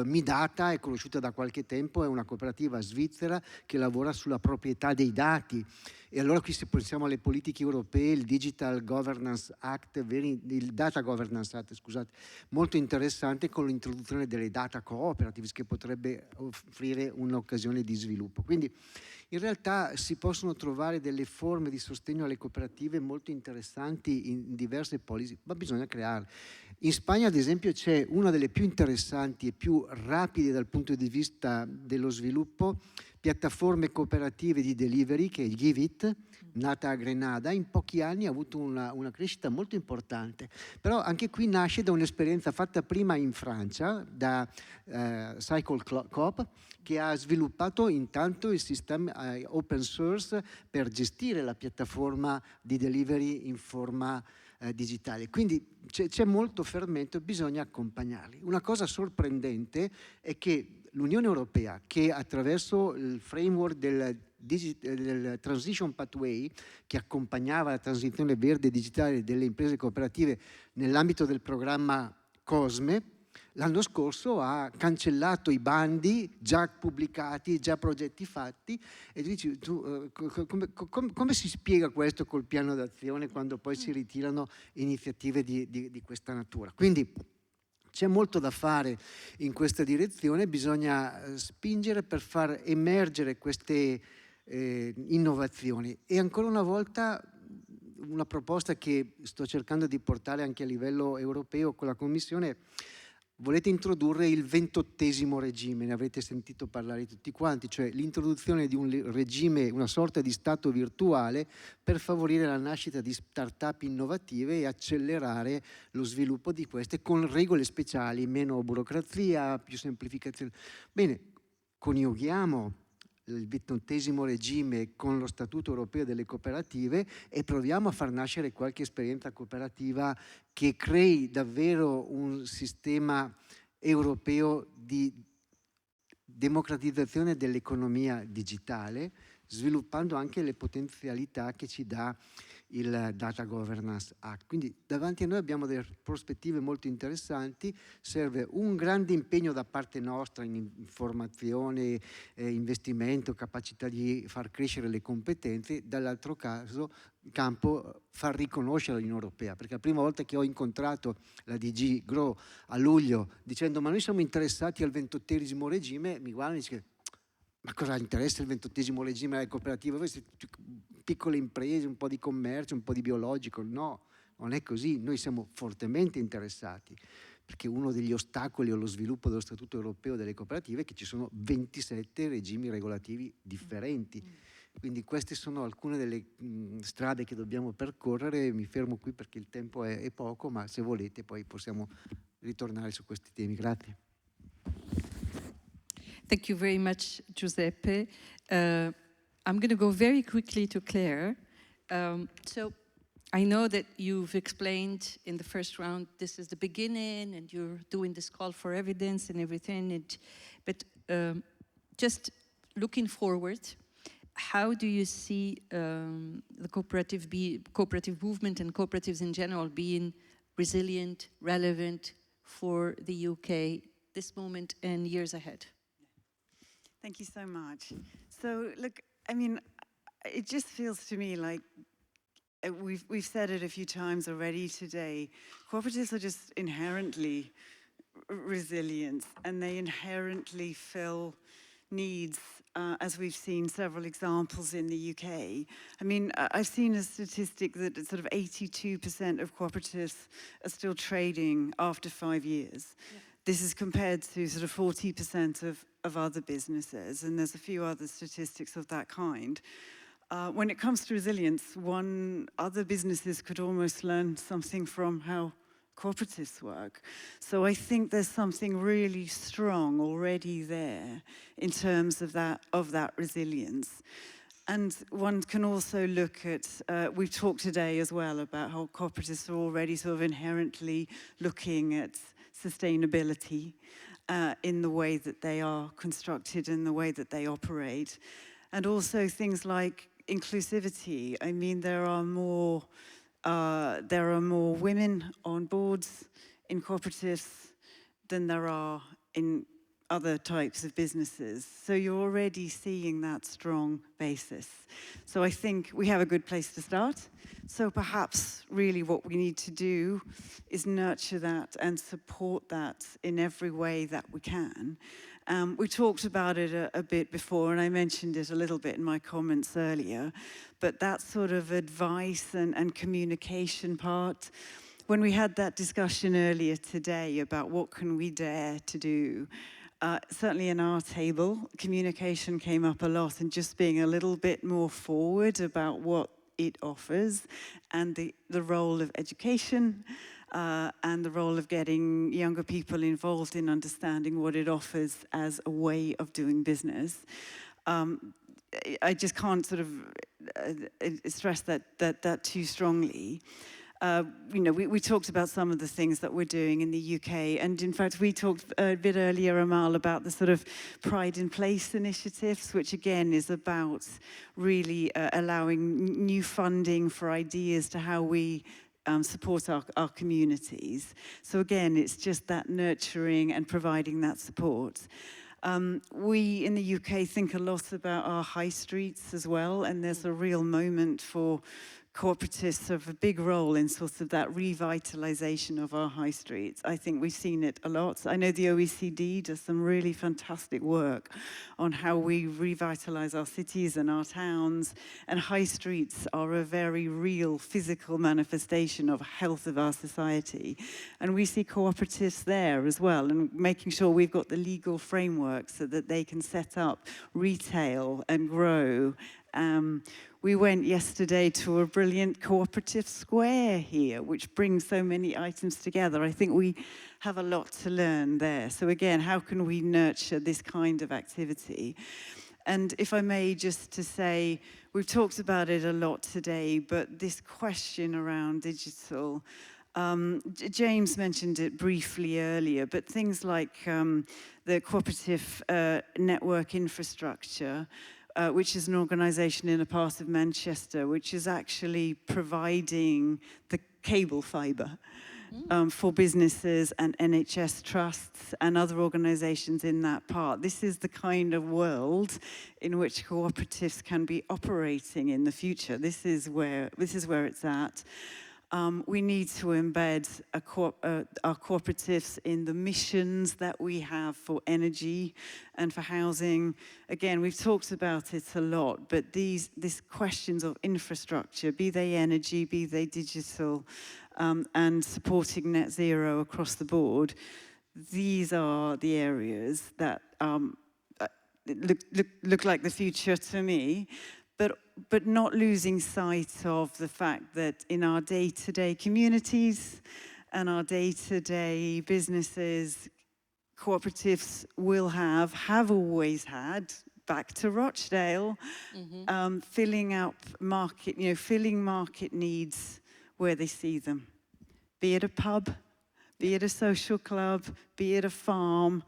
[SPEAKER 7] Midata è conosciuta da qualche tempo, è una cooperativa svizzera che lavora sulla proprietà dei dati. E allora qui se pensiamo alle politiche europee, il Digital Governance Act, il Data Governance Act, scusate, molto interessante con l'introduzione delle data cooperatives che potrebbe offrire un'occasione di sviluppo. Quindi in realtà si possono trovare delle forme di sostegno alle cooperative molto interessanti in diverse policy, ma bisogna crearle. In Spagna, ad esempio, c'è una delle più interessanti e più rapide dal punto di vista dello sviluppo, piattaforme cooperative di delivery, che è Give It, nata a Grenada, in pochi anni ha avuto una crescita molto importante. Però anche qui nasce da un'esperienza fatta prima in Francia, da Cycle Coop, che ha sviluppato intanto il sistema open source per gestire la piattaforma di delivery in forma digitale. Quindi c'è molto fermento, bisogna accompagnarli. Una cosa sorprendente è che l'Unione Europea, che attraverso il framework del Transition Pathway, che accompagnava la transizione verde e digitale delle imprese cooperative nell'ambito del programma COSME, l'anno scorso ha cancellato i bandi già pubblicati, già progetti fatti, e dici, come si spiega questo col piano d'azione quando poi si ritirano iniziative di questa natura? Quindi c'è molto da fare in questa direzione, bisogna spingere per far emergere queste innovazioni. E ancora una volta una proposta che sto cercando di portare anche a livello europeo con la Commissione: volete introdurre il 28° regime, ne avrete sentito parlare tutti quanti, cioè l'introduzione di un regime, una sorta di stato virtuale per favorire la nascita di start-up innovative e accelerare lo sviluppo di queste con regole speciali, meno burocrazia, più semplificazione. Bene, coniughiamo il 28° regime con lo Statuto Europeo delle Cooperative e proviamo a far nascere qualche esperienza cooperativa che crei davvero un sistema europeo di democratizzazione dell'economia digitale, sviluppando anche le potenzialità che ci dà il Data Governance Act. Quindi davanti a noi abbiamo delle prospettive molto interessanti, serve un grande impegno da parte nostra in formazione, investimento, capacità di far crescere le competenze, dall'altro campo far riconoscere l'Unione Europea, perché la prima volta che ho incontrato la DG Grow a luglio dicendo ma noi siamo interessati al 28° regime, mi guardano e dicono ma cosa interessa il 28° regime alle cooperative? Voi siete piccole imprese, un po' di commercio, un po' di biologico. No, non è così. Noi siamo fortemente interessati, perché uno degli ostacoli allo sviluppo dello Statuto Europeo delle Cooperative è che ci sono 27 regimi regolativi differenti. Quindi queste sono alcune delle strade che dobbiamo percorrere. Mi fermo qui perché il tempo è poco, ma se volete poi possiamo ritornare su questi temi. Grazie.
[SPEAKER 2] Thank you very much, Giuseppe. I'm going to go very quickly to Claire. So I know that you've explained in the first round this is the beginning and you're doing this call for evidence and everything. But just looking forward, how do you see the cooperative movement and cooperatives in general being resilient, relevant for the UK this moment and years ahead?
[SPEAKER 4] Thank you so much. So, look, I mean, it just feels to me like we've said it a few times already today. Cooperatives are just inherently resilient, and they inherently fill needs, as we've seen several examples in the UK. I mean, I've seen a statistic that sort of 82% of cooperatives are still trading after 5 years. Yeah. This is compared to sort of 40% of other businesses, and there's a few other statistics of that kind. When it comes to resilience, other businesses could almost learn something from how cooperatives work. So I think there's something really strong already there in terms of that resilience. And one can also look at, we've talked today as well about how cooperatives are already sort of inherently looking at sustainability in the way that they are constructed, in the way that they operate. And also things like inclusivity. I mean, there are more women on boards in cooperatives than there are in other types of businesses. So you're already seeing that strong basis. So I think we have a good place to start. So perhaps really what we need to do is nurture that and support that in every way that we can. We talked about it a bit before, and I mentioned it a little bit in my comments earlier, but that sort of advice and communication part, when we had that discussion earlier today about what can we dare to do, Certainly in our table, communication came up a lot, and just being a little bit more forward about what it offers, and the role of education, and the role of getting younger people involved in understanding what it offers as a way of doing business. I just can't sort of stress that too strongly. You know, we talked about some of the things that we're doing in the UK, and in fact we talked a bit earlier, Amal, about the sort of Pride in Place initiatives, which again is about really allowing new funding for ideas to how we support our communities. So again, it's just that nurturing and providing that support. We in the UK think a lot about our high streets as well, and there's a real moment for cooperatives have a big role in sort of that revitalization of our high streets. I think we've seen it a lot. I know the OECD does some really fantastic work on how we revitalize our cities and our towns, and high streets are a very real physical manifestation of health of our society. And we see cooperatives there as well, and making sure we've got the legal framework so that they can set up retail and grow. We went yesterday to a brilliant cooperative square here, which brings so many items together. I think we have a lot to learn there. So again, how can we nurture this kind of activity? And if I may, just to say, we've talked about it a lot today, but this question around digital, James mentioned it briefly earlier, but things like the cooperative network infrastructure, which is an organisation in a part of Manchester, which is actually providing the cable fibre for businesses and NHS trusts and other organisations in that part. This is the kind of world in which cooperatives can be operating in the future. This is where it's at. We need to embed our cooperatives in the missions that we have for energy and for housing. Again, we've talked about it a lot, but these questions of infrastructure, be they energy, be they digital, and supporting net zero across the board, these are the areas that look like the future to me. But not losing sight of the fact that in our day-to-day communities and our day-to-day businesses, cooperatives will have always had, back to Rochdale, filling market needs where they see them. Be it a pub, be it a social club, be it a farm,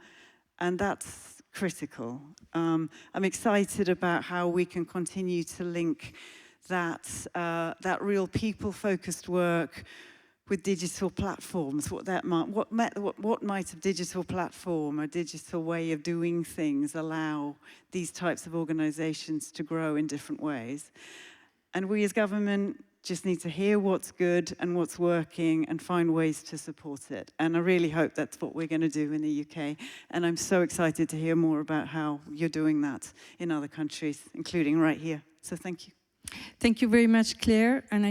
[SPEAKER 4] and that's critical. I'm excited about how we can continue to link that real people-focused work with digital platforms. What might a digital platform, a digital way of doing things allow these types of organisations to grow in different ways? And we as government just need to hear what's good and what's working and find ways to support it. And I really hope that's what we're going to do in the UK. And I'm so excited to hear more about how you're doing that in other countries, including right here. So thank you.
[SPEAKER 2] Thank you very much, Claire. And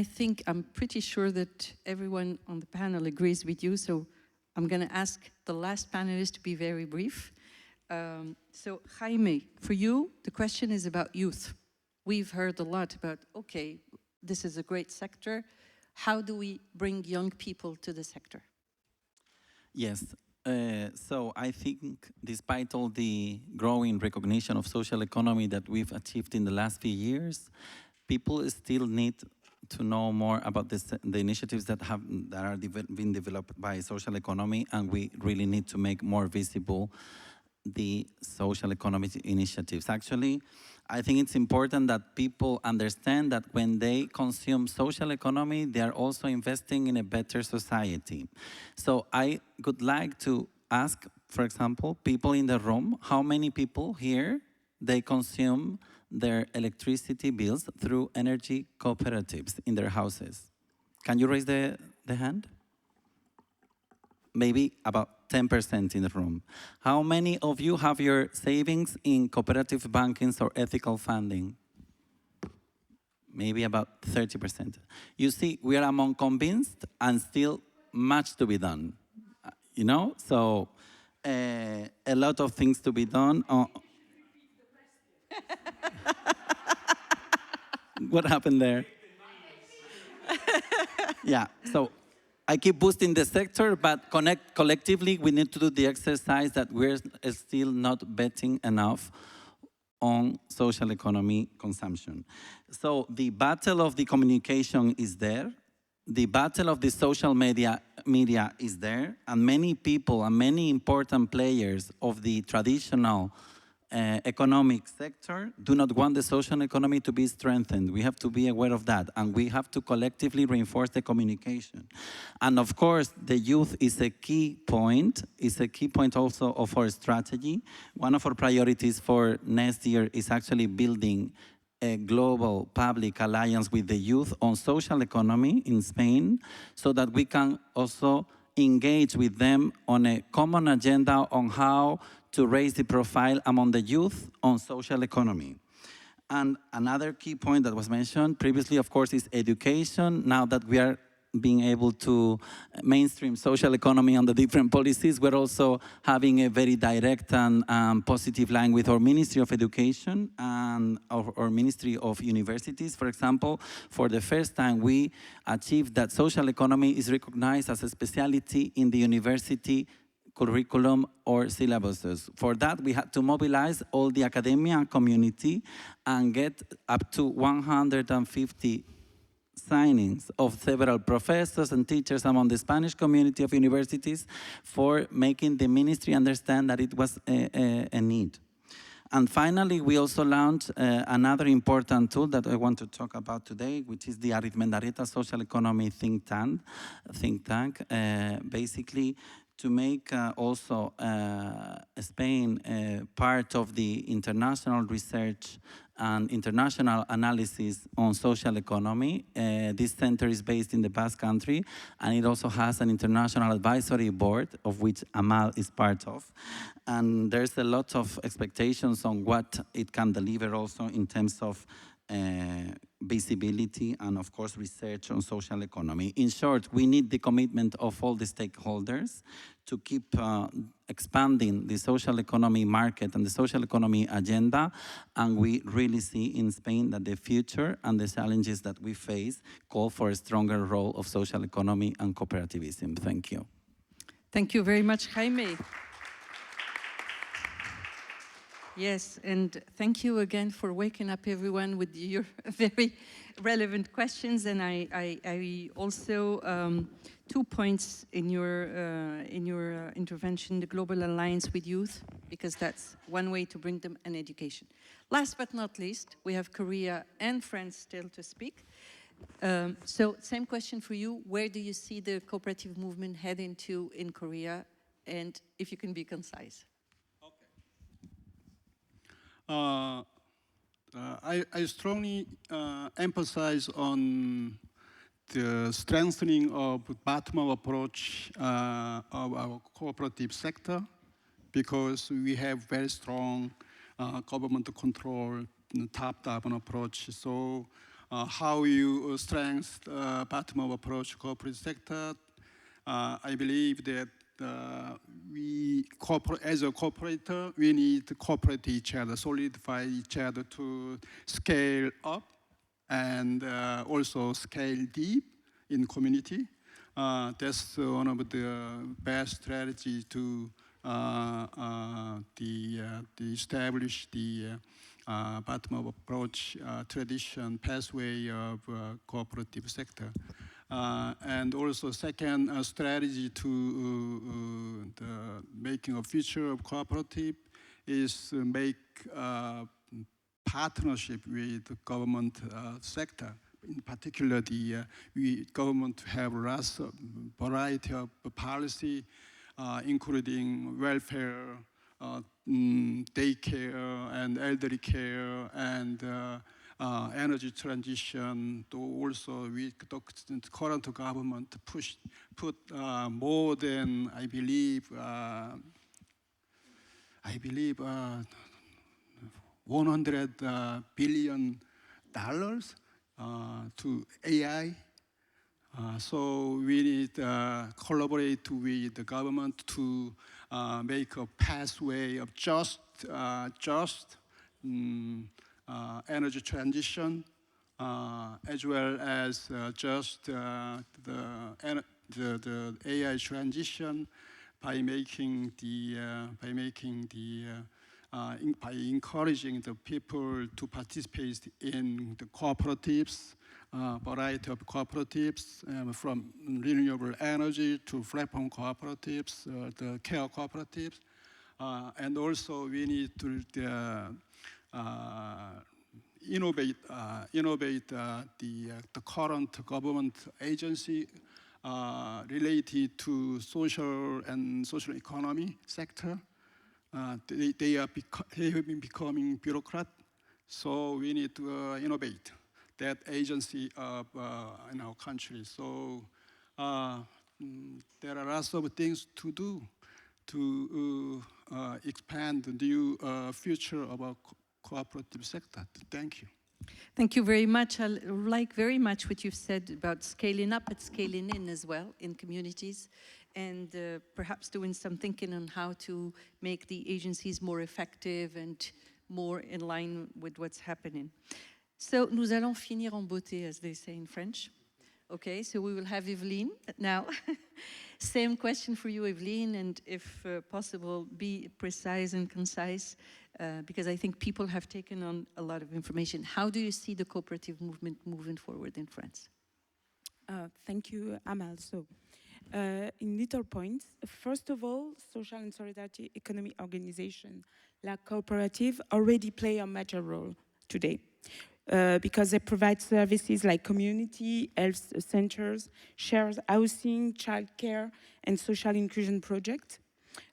[SPEAKER 2] I'm pretty sure that everyone on the panel agrees with you. So I'm going to ask the last panelist to be very brief. So Jaime, for you, the question is about youth. We've heard a lot about, okay, this is a great sector. How do we bring young people to the sector?
[SPEAKER 5] Yes, so I think despite all the growing recognition of social economy that we've achieved in the last few years, people still need to know more about the initiatives that are being developed by social economy, and we really need to make more visible the social economy initiatives. Actually, I think it's important that people understand that when they consume social economy, they are also investing in a better society. So I would like to ask, for example, people in the room, how many people here, they consume their electricity bills through energy cooperatives in their houses? Can you raise the hand? Maybe about 10% in the room. How many of you have your savings in cooperative bankings or ethical funding? Maybe about 30%. You see, we are among convinced and still much to be done, you know? So a lot of things to be done. What happened there? Yeah, so I keep boosting the sector, but collectively we need to do the exercise that we're still not betting enough on social economy consumption. So the battle of the communication is there. The battle of the social media is there, and many people and many important players of the traditional economic sector do not want the social economy to be strengthened. We have to be aware of that, and we have to collectively reinforce the communication. And of course, the youth is a key point. It's a key point also of our strategy. One of our priorities for next year is actually building a global public alliance with the youth on social economy in Spain, so that we can also engage with them on a common agenda on how to raise the profile among the youth on social economy. And another key point that was mentioned previously, of course, is education. Now that we are being able to mainstream social economy on the different policies, we're also having a very direct and positive line with our Ministry of Education and our Ministry of Universities. For example, for the first time, we achieved that social economy is recognized as a specialty in the university curriculum or syllabuses. For that, we had to mobilize all the academia community and get up to 150 signings of several professors and teachers among the Spanish community of universities for making the ministry understand that it was a need. And finally, we also launched another important tool that I want to talk about today, which is the Arritmendareta Social Economy think tank, basically to make also Spain part of the international research and international analysis on social economy. This center is based in the Basque Country, and it also has an international advisory board, of which Amal is part of. And there's a lot of expectations on what it can deliver also in terms of visibility and, of course, research on social economy. In short, we need the commitment of all the stakeholders to keep expanding the social economy market and the social economy agenda, and we really see in Spain that the future and the challenges that we face call for a stronger role of social economy and cooperativism. Thank you.
[SPEAKER 2] Thank you very much, Jaime. Yes, and thank you again for waking up everyone with your very relevant questions. And I also 2 points in your intervention: the global alliance with youth, because that's one way to bring them an education. Last but not least, we have Korea and France still to speak. So same question for you: where do you see the cooperative movement heading to in Korea? And if you can be concise.
[SPEAKER 3] I strongly emphasize on the strengthening of bottom-up approach of our cooperative sector, because we have very strong government control, top-down approach. So how you strengthen bottom-up approach cooperative sector, I believe that as a cooperator, we need to cooperate each other, solidify each other to scale up and also scale deep in community. That's one of the best strategies to establish the bottom-up approach tradition pathway of cooperative sector. And also second strategy to the making a future of cooperative is make partnership with the government sector. In particular, the government have lots of variety of policy, including welfare, daycare, and elderly care, and energy transition. Also, the current government put more than I believe $100 billion to AI. So we need to collaborate with the government to make a pathway of just energy transition, as well as just the AI transition by encouraging the people to participate in the cooperatives, variety of cooperatives, from renewable energy to platform cooperatives, the care cooperatives, and also we need to innovate the current government agency related to social and social economy sector. They have been becoming bureaucrat, so we need to innovate that agency in our country. So there are lots of things to do to expand the new future of our cooperative sector. Thank you.
[SPEAKER 2] Thank you very much. I like very much what you've said about scaling up but scaling in as well in communities, and perhaps doing some thinking on how to make the agencies more effective and more in line with what's happening. So, nous allons finir en beauté, as they say in French. Okay, so we will have Evelyne now. Same question for you, Evelyne, and if possible, be precise and concise, because I think people have taken on a lot of information. How do you see the cooperative movement moving forward in France?
[SPEAKER 6] Thank you, Amal. So, in little points, first of all, social and solidarity economy organization like cooperative already play a major role today. Because they provide services like community, health centers, shared housing, childcare, and social inclusion projects.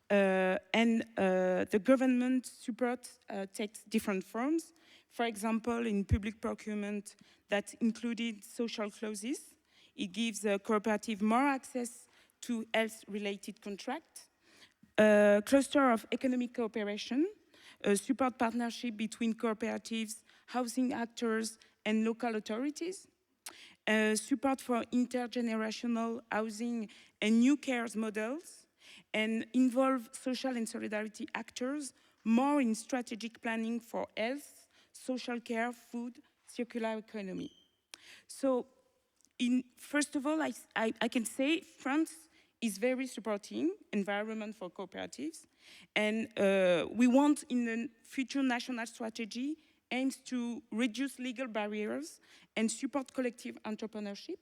[SPEAKER 6] And the government support takes different forms. For example, in public procurement that included social clauses, it gives a cooperative more access to health-related contracts. Cluster of economic cooperation, support partnership between cooperatives, housing actors, and local authorities. Support for intergenerational housing and new care models, and involve social and solidarity actors more in strategic planning for health, social care, food, circular economy. So, first of all, I can say France is very supporting environment for cooperatives, and we want in the future national strategy aims to reduce legal barriers and support collective entrepreneurship.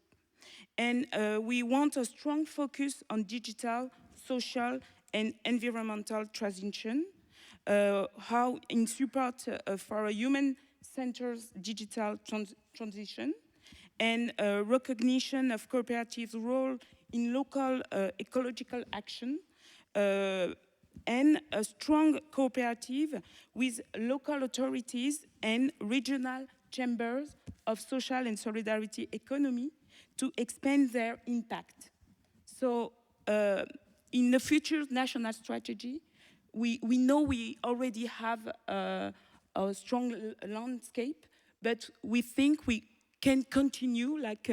[SPEAKER 6] And we want a strong focus on digital, social, and environmental transition, how in support for a human-centered digital transition, and recognition of cooperatives' role in local ecological action, and a strong cooperative with local authorities and regional chambers of social and solidarity economy to expand their impact. So in the future national strategy, we know we already have a strong landscape, but we think we can continue, like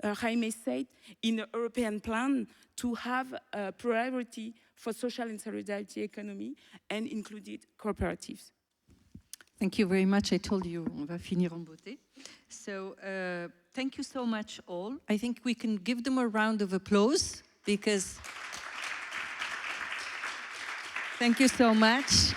[SPEAKER 6] Jaime said, in the European plan to have a priority for social and solidarity economy and included cooperatives.
[SPEAKER 2] Thank you very much. I told you, on va finir en beauté. So, thank you so much all. I think we can give them a round of applause because thank you so much.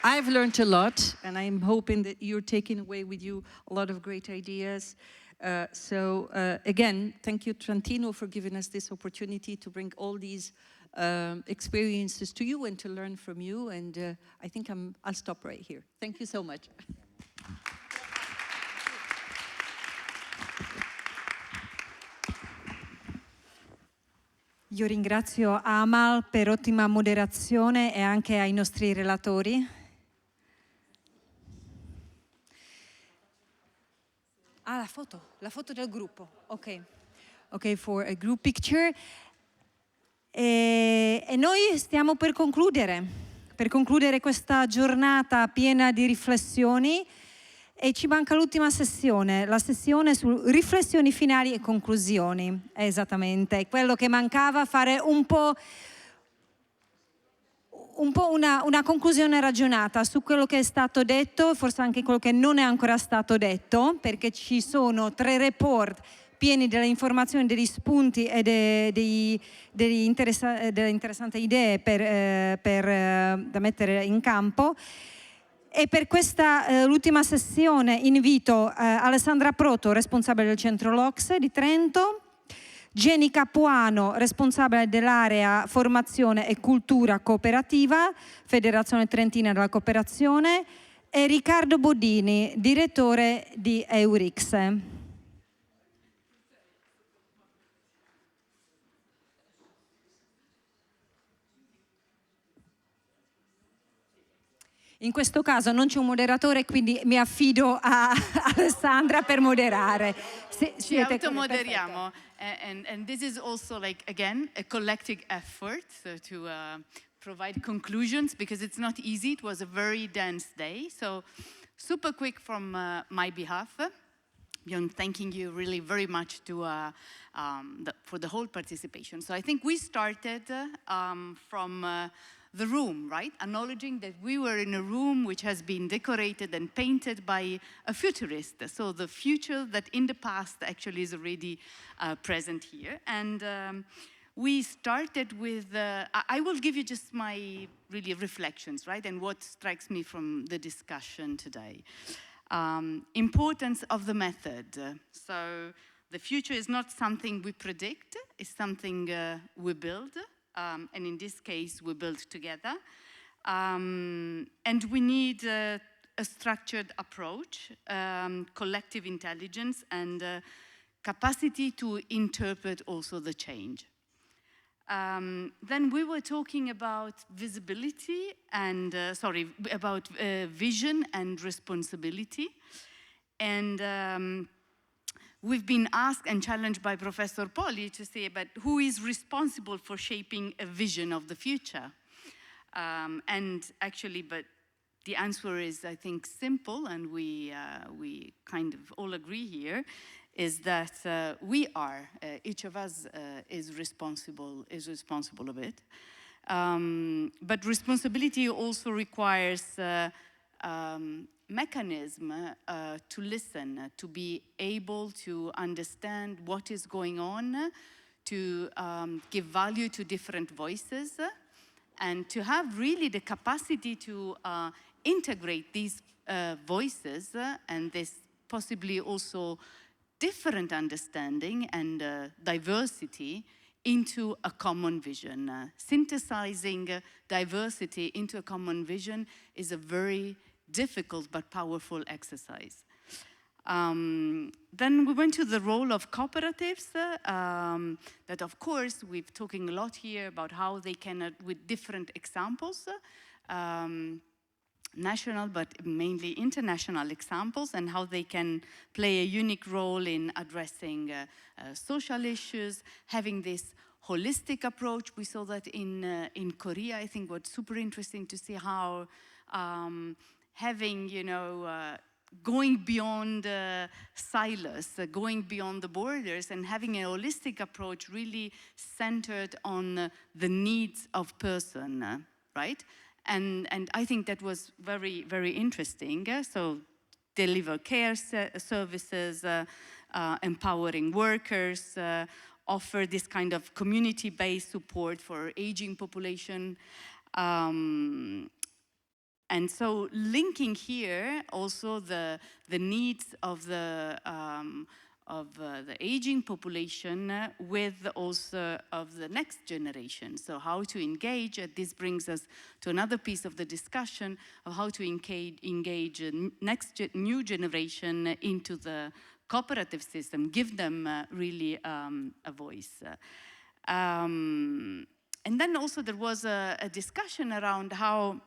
[SPEAKER 2] I've learned a lot, and I'm hoping that you're taking away with you a lot of great ideas. Again, thank you, Trentino, for giving us this opportunity to bring all these experiences to you and to learn from you. And I think I'll stop right here. Thank you so much.
[SPEAKER 1] Io ringrazio Amal per ottima moderazione e anche ai nostri relatori. Ah, la foto del gruppo, ok, for a group picture. E noi stiamo per concludere questa giornata piena di riflessioni, e ci manca l'ultima sessione, la sessione su riflessioni finali e conclusioni. Esattamente, è quello che mancava, fare un po' un po' una conclusione ragionata su quello che è stato detto, forse anche quello che non è ancora stato detto, perché ci sono 3 report pieni delle informazioni, degli spunti e delle interessanti idee da mettere in campo. E per questa l'ultima sessione invito Alessandra Proto, responsabile del Centro OCSE di Trento, Jenny Capuano, responsabile dell'area formazione e cultura cooperativa, Federazione Trentina della Cooperazione, e Riccardo Bodini, direttore di Eurix. In questo caso non c'è un moderatore, quindi mi affido a Alessandra per moderare.
[SPEAKER 8] Ci automoderiamo, and this is also like, again, a collective effort to provide conclusions, because it's not easy. It was a very dense day. So super quick from my behalf. Beyond thanking you really very much for the whole participation. So I think we started from the room, right? Acknowledging that we were in a room which has been decorated and painted by a futurist. So the future that in the past actually is already present here. And we started with, I will give you just my really reflections, right? And what strikes me from the discussion today. Importance of the method. So the future is not something we predict, it's something we build. And in this case, we build together. And we need a structured approach, collective intelligence, and capacity to interpret also the change. Then we were talking about visibility and, about vision and responsibility. And we've been asked and challenged by Professor Poli to say, but who is responsible for shaping a vision of the future? And actually, but the answer is, I think, simple, and we kind of all agree here, is that we are, each of us is responsible of it. But responsibility also requires mechanism to listen, to be able to understand what is going on, to give value to different voices, and to have really the capacity to integrate these voices and this possibly also different understanding and diversity into a common vision. Synthesizing diversity into a common vision is a very difficult but powerful exercise. Then we went to the role of cooperatives, that of course we're talking a lot here about how they can, with different examples, national but mainly international examples, and how they can play a unique role in addressing social issues, having this holistic approach. We saw that in Korea. I think what's super interesting to see how having, going beyond silos, going beyond the borders, and having a holistic approach really centered on the needs of person, right? And I think that was very, very interesting. So deliver care services, empowering workers, offer this kind of community-based support for aging population. And so linking here also the needs of the aging population with also of the next generation. So how to engage, this brings us to another piece of the discussion of how to engage new generation into the cooperative system, give them really a voice. And then also there was a discussion around how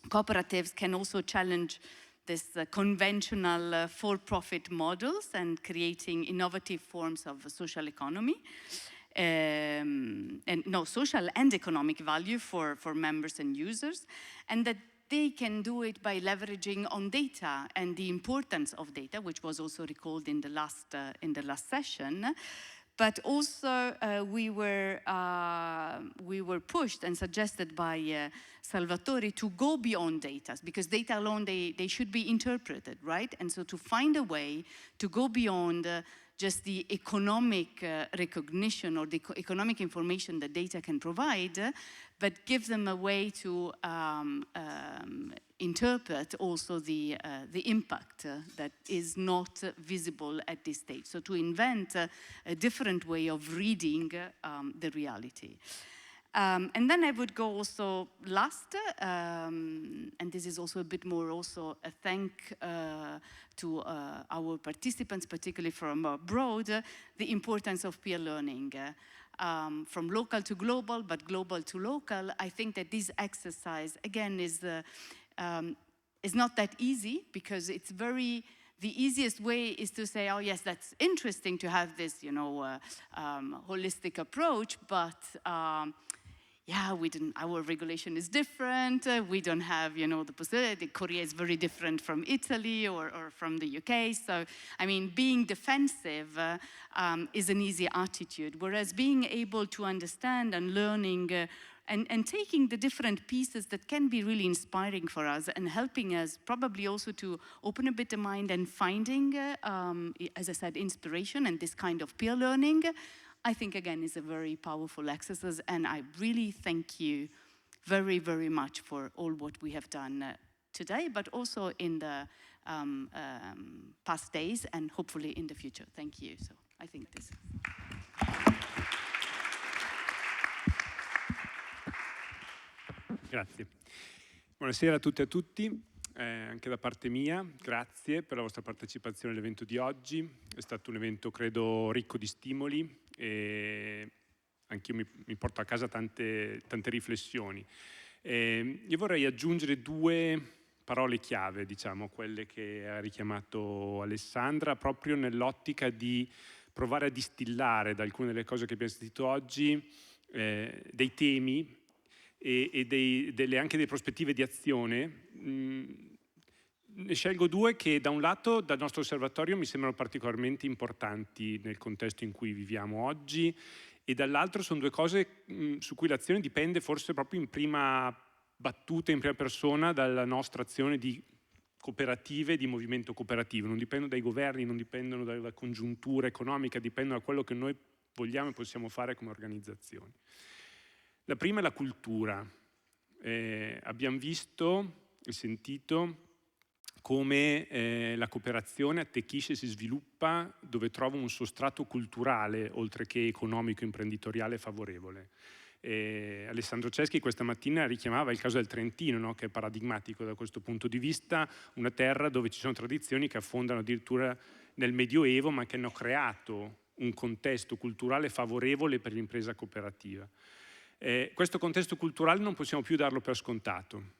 [SPEAKER 8] cooperatives can also challenge this conventional for-profit models and creating innovative forms of social economy, social and economic value for members and users, and that they can do it by leveraging on data and the importance of data, which was also recalled in the last session, But also we were pushed and suggested by Salvatore to go beyond data, because data alone, they should be interpreted, right? And so to find a way to go beyond just the economic recognition or the economic information that data can provide, but give them a way to interpret also the impact that is not visible at this stage. So to invent a different way of reading the reality. And then I would go also last, and this is also a bit more also a thank to our participants, particularly from abroad, the importance of peer learning. From local to global, but global to local. I think that this exercise, again, is not that easy, because it's the easiest way is to say, oh yes, that's interesting to have this, holistic approach, but yeah, our regulation is different. We don't have, the possibility. Korea is very different from Italy or from the UK. So, I mean, being defensive is an easy attitude, whereas being able to understand and learning and taking the different pieces that can be really inspiring for us and helping us probably also to open a bit the mind and finding, as I said, inspiration and this kind of peer learning, I think, again, is a very powerful exercise, and I really thank you very, very much for all what we have done today, but also in the past days and hopefully in the future. Thank you. So I think this.
[SPEAKER 9] Grazie. Buonasera a tutte e a tutti. Anche da parte mia, grazie per la vostra partecipazione all'evento di oggi. È stato un evento, credo, ricco di stimoli e anch'io mi porto a casa tante riflessioni. Io vorrei aggiungere due parole chiave, diciamo, quelle che ha richiamato Alessandra, proprio nell'ottica di provare a distillare da alcune delle cose che abbiamo sentito oggi dei temi e anche delle prospettive di azione. Ne scelgo due che da un lato dal nostro osservatorio mi sembrano particolarmente importanti nel contesto in cui viviamo oggi, e dall'altro sono due cose su cui l'azione dipende forse proprio in prima battuta, in prima persona, dalla nostra azione di cooperative, di movimento cooperativo. Non dipendono dai governi, non dipendono dalla congiuntura economica, dipendono da quello che noi vogliamo e possiamo fare come organizzazioni. La prima è la cultura. Abbiamo visto e sentito come la cooperazione attecchisce e si sviluppa dove trova un sostrato culturale, oltre che economico, imprenditoriale favorevole. Alessandro Ceschi questa mattina richiamava il caso del Trentino, no? Che è paradigmatico da questo punto di vista, una terra dove ci sono tradizioni che affondano addirittura nel Medioevo, ma che hanno creato un contesto culturale favorevole per l'impresa cooperativa. Questo contesto culturale non possiamo più darlo per scontato,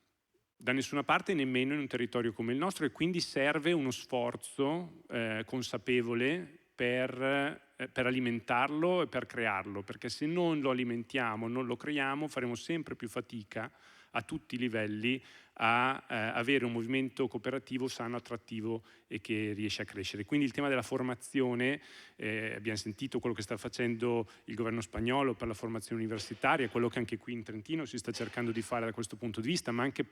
[SPEAKER 9] da nessuna parte, nemmeno in un territorio come il nostro, e quindi serve uno sforzo consapevole per alimentarlo e per crearlo, perché se non lo alimentiamo, non lo creiamo, faremo sempre più fatica a tutti i livelli a avere un movimento cooperativo sano, attrattivo e che riesce a crescere. Quindi il tema della formazione, abbiamo sentito quello che sta facendo il governo spagnolo per la formazione universitaria, quello che anche qui in Trentino si sta cercando di fare da questo punto di vista, ma anche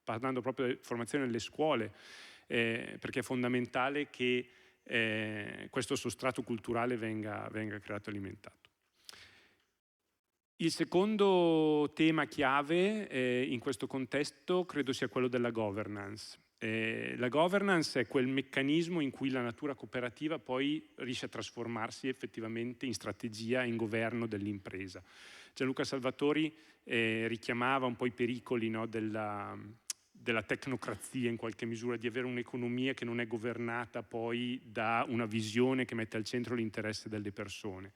[SPEAKER 9] parlando proprio di formazione nelle scuole, perché è fondamentale che questo sostrato culturale venga creato e alimentato. Il secondo tema chiave in questo contesto credo sia quello della governance. La governance è quel meccanismo in cui la natura cooperativa poi riesce a trasformarsi effettivamente in strategia e in governo dell'impresa. Gianluca Salvatori richiamava un po' i pericoli, no, della tecnocrazia, in qualche misura, di avere un'economia che non è governata poi da una visione che mette al centro l'interesse delle persone.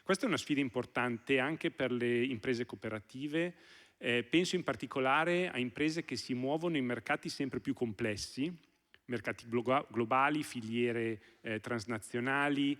[SPEAKER 9] Questa è una sfida importante anche per le imprese cooperative. Penso in particolare a imprese che si muovono in mercati sempre più complessi, mercati globali, filiere transnazionali,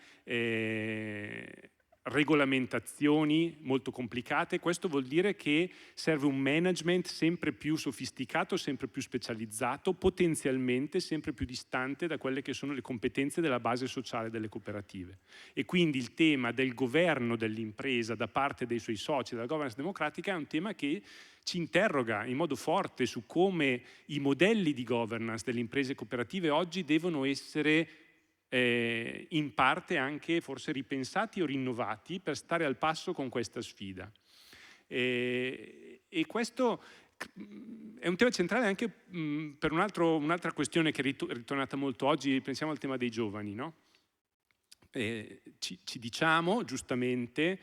[SPEAKER 9] regolamentazioni molto complicate. Questo vuol dire che serve un management sempre più sofisticato, sempre più specializzato, potenzialmente sempre più distante da quelle che sono le competenze della base sociale delle cooperative. E quindi il tema del governo dell'impresa da parte dei suoi soci, della governance democratica, è un tema che ci interroga in modo forte su come i modelli di governance delle imprese cooperative oggi devono essere in parte anche forse ripensati o rinnovati per stare al passo con questa sfida. E questo è un tema centrale anche per un'altra questione che è ritornata molto oggi. Pensiamo al tema dei giovani, no? Ci diciamo giustamente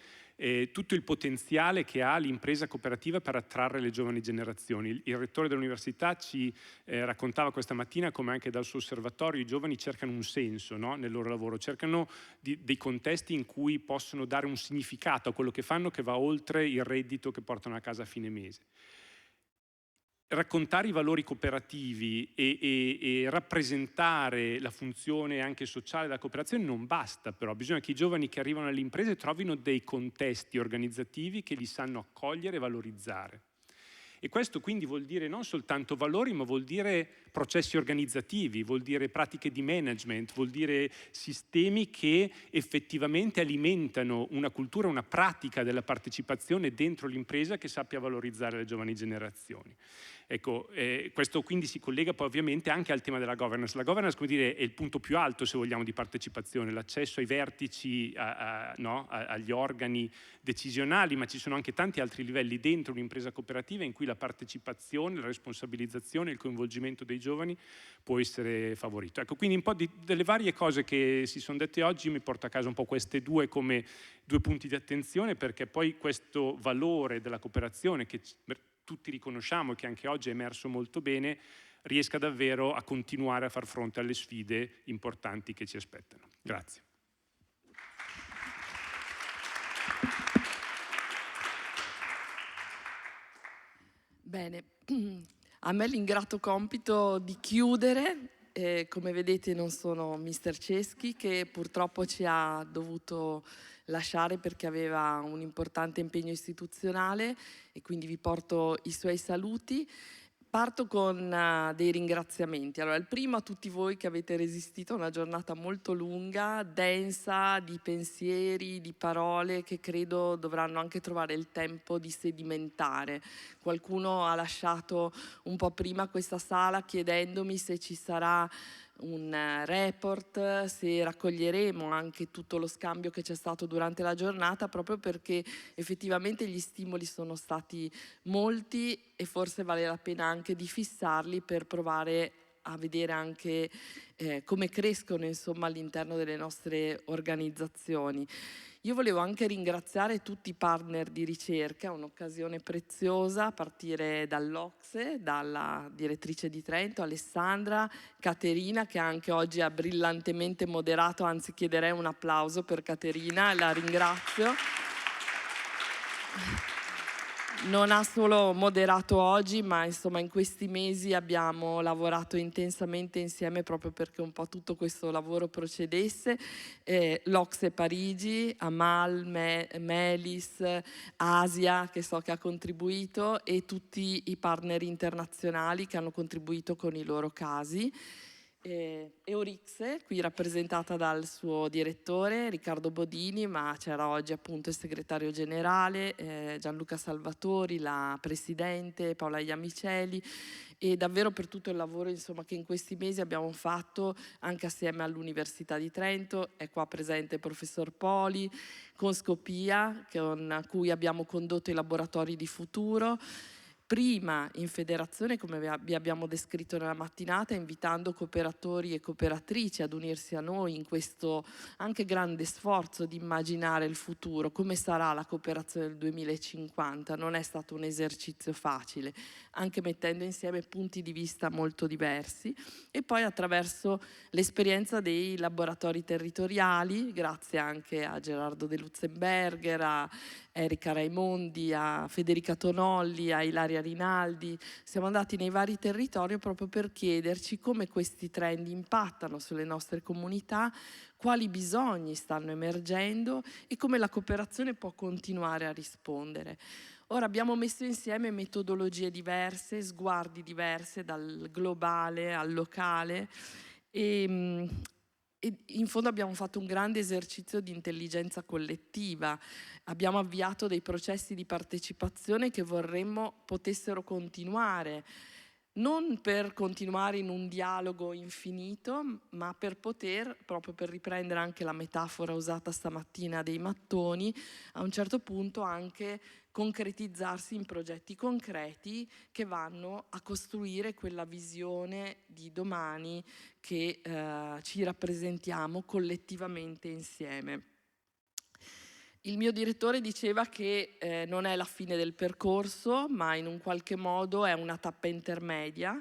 [SPEAKER 9] tutto il potenziale che ha l'impresa cooperativa per attrarre le giovani generazioni. Il rettore dell'università ci raccontava questa mattina come anche dal suo osservatorio i giovani cercano un senso, no? Nel loro lavoro, cercano dei contesti in cui possono dare un significato a quello che fanno che va oltre il reddito che portano a casa a fine mese. Raccontare i valori cooperativi e rappresentare la funzione anche sociale della cooperazione non basta, però bisogna che i giovani che arrivano alle imprese trovino dei contesti organizzativi che li sanno accogliere e valorizzare. E questo quindi vuol dire non soltanto valori, ma vuol dire processi organizzativi, vuol dire pratiche di management, vuol dire sistemi che effettivamente alimentano una cultura, una pratica della partecipazione dentro l'impresa che sappia valorizzare le giovani generazioni. Ecco, questo quindi si collega poi ovviamente anche al tema della governance. La governance, come dire, è il punto più alto, se vogliamo, di partecipazione, l'accesso ai vertici, no? Agli organi decisionali, ma ci sono anche tanti altri livelli dentro un'impresa cooperativa in cui la partecipazione, la responsabilizzazione, il coinvolgimento dei giovani può essere favorito. Ecco, quindi un po' delle varie cose che si sono dette oggi, mi porto a casa un po' queste due come due punti di attenzione, perché poi questo valore della cooperazione che tutti riconosciamo e che anche oggi è emerso molto bene, riesca davvero a continuare a far fronte alle sfide importanti che ci aspettano. Grazie.
[SPEAKER 10] Bene, a me l'ingrato compito di chiudere. Come vedete non sono Mister Ceschi, che purtroppo ci ha dovuto lasciare perché aveva un importante impegno istituzionale, e quindi vi porto i suoi saluti. Parto con dei ringraziamenti. Allora, il primo a tutti voi che avete resistito a una giornata molto lunga, densa di pensieri, di parole che credo dovranno anche trovare il tempo di sedimentare. Qualcuno ha lasciato un po' prima questa sala chiedendomi se ci sarà un report, se raccoglieremo anche tutto lo scambio che c'è stato durante la giornata, proprio perché effettivamente gli stimoli sono stati molti e forse vale la pena anche di fissarli per provare a vedere anche come crescono, insomma, all'interno delle nostre organizzazioni. Io volevo anche ringraziare tutti i partner di ricerca, un'occasione preziosa, a partire dall'OCSE, dalla direttrice di Trento, Alessandra, Caterina, che anche oggi ha brillantemente moderato, anzi chiederei un applauso per Caterina, la ringrazio. Non ha solo moderato oggi, ma insomma in questi mesi abbiamo lavorato intensamente insieme proprio perché un po' tutto questo lavoro procedesse. L'OCSE Parigi, Amal, Melis, Asia, che so che ha contribuito, e tutti i partner internazionali che hanno contribuito con i loro casi. Eurixe, qui rappresentata dal suo direttore Riccardo Bodini, ma c'era oggi appunto il segretario generale Gianluca Salvatori, la presidente Paola Iamiceli, e davvero per tutto il lavoro, insomma, che in questi mesi abbiamo fatto anche assieme all'Università di Trento. È qua presente il professor Poli, con Scopia, con cui abbiamo condotto i laboratori di futuro. Prima in federazione, come vi abbiamo descritto nella mattinata, invitando cooperatori e cooperatrici ad unirsi a noi in questo anche grande sforzo di immaginare il futuro, come sarà la cooperazione del 2050. Non è stato un esercizio facile, anche mettendo insieme punti di vista molto diversi, e poi attraverso l'esperienza dei laboratori territoriali, grazie anche a Gerardo De Lutzenberger, a Erika Raimondi, a Federica Tonolli, a Ilaria Rinaldi. Siamo andati nei vari territori proprio per chiederci come questi trend impattano sulle nostre comunità, quali bisogni stanno emergendo e come la cooperazione può continuare a rispondere. Ora abbiamo messo insieme metodologie diverse, sguardi diversi, dal globale al locale, e in fondo abbiamo fatto un grande esercizio di intelligenza collettiva. Abbiamo avviato dei processi di partecipazione che vorremmo potessero continuare, non per continuare in un dialogo infinito, ma per poter, proprio per riprendere anche la metafora usata stamattina dei mattoni, a un certo punto anche concretizzarsi in progetti concreti che vanno a costruire quella visione di domani che ci rappresentiamo collettivamente insieme. Il mio direttore diceva che non è la fine del percorso, ma in un qualche modo è una tappa intermedia,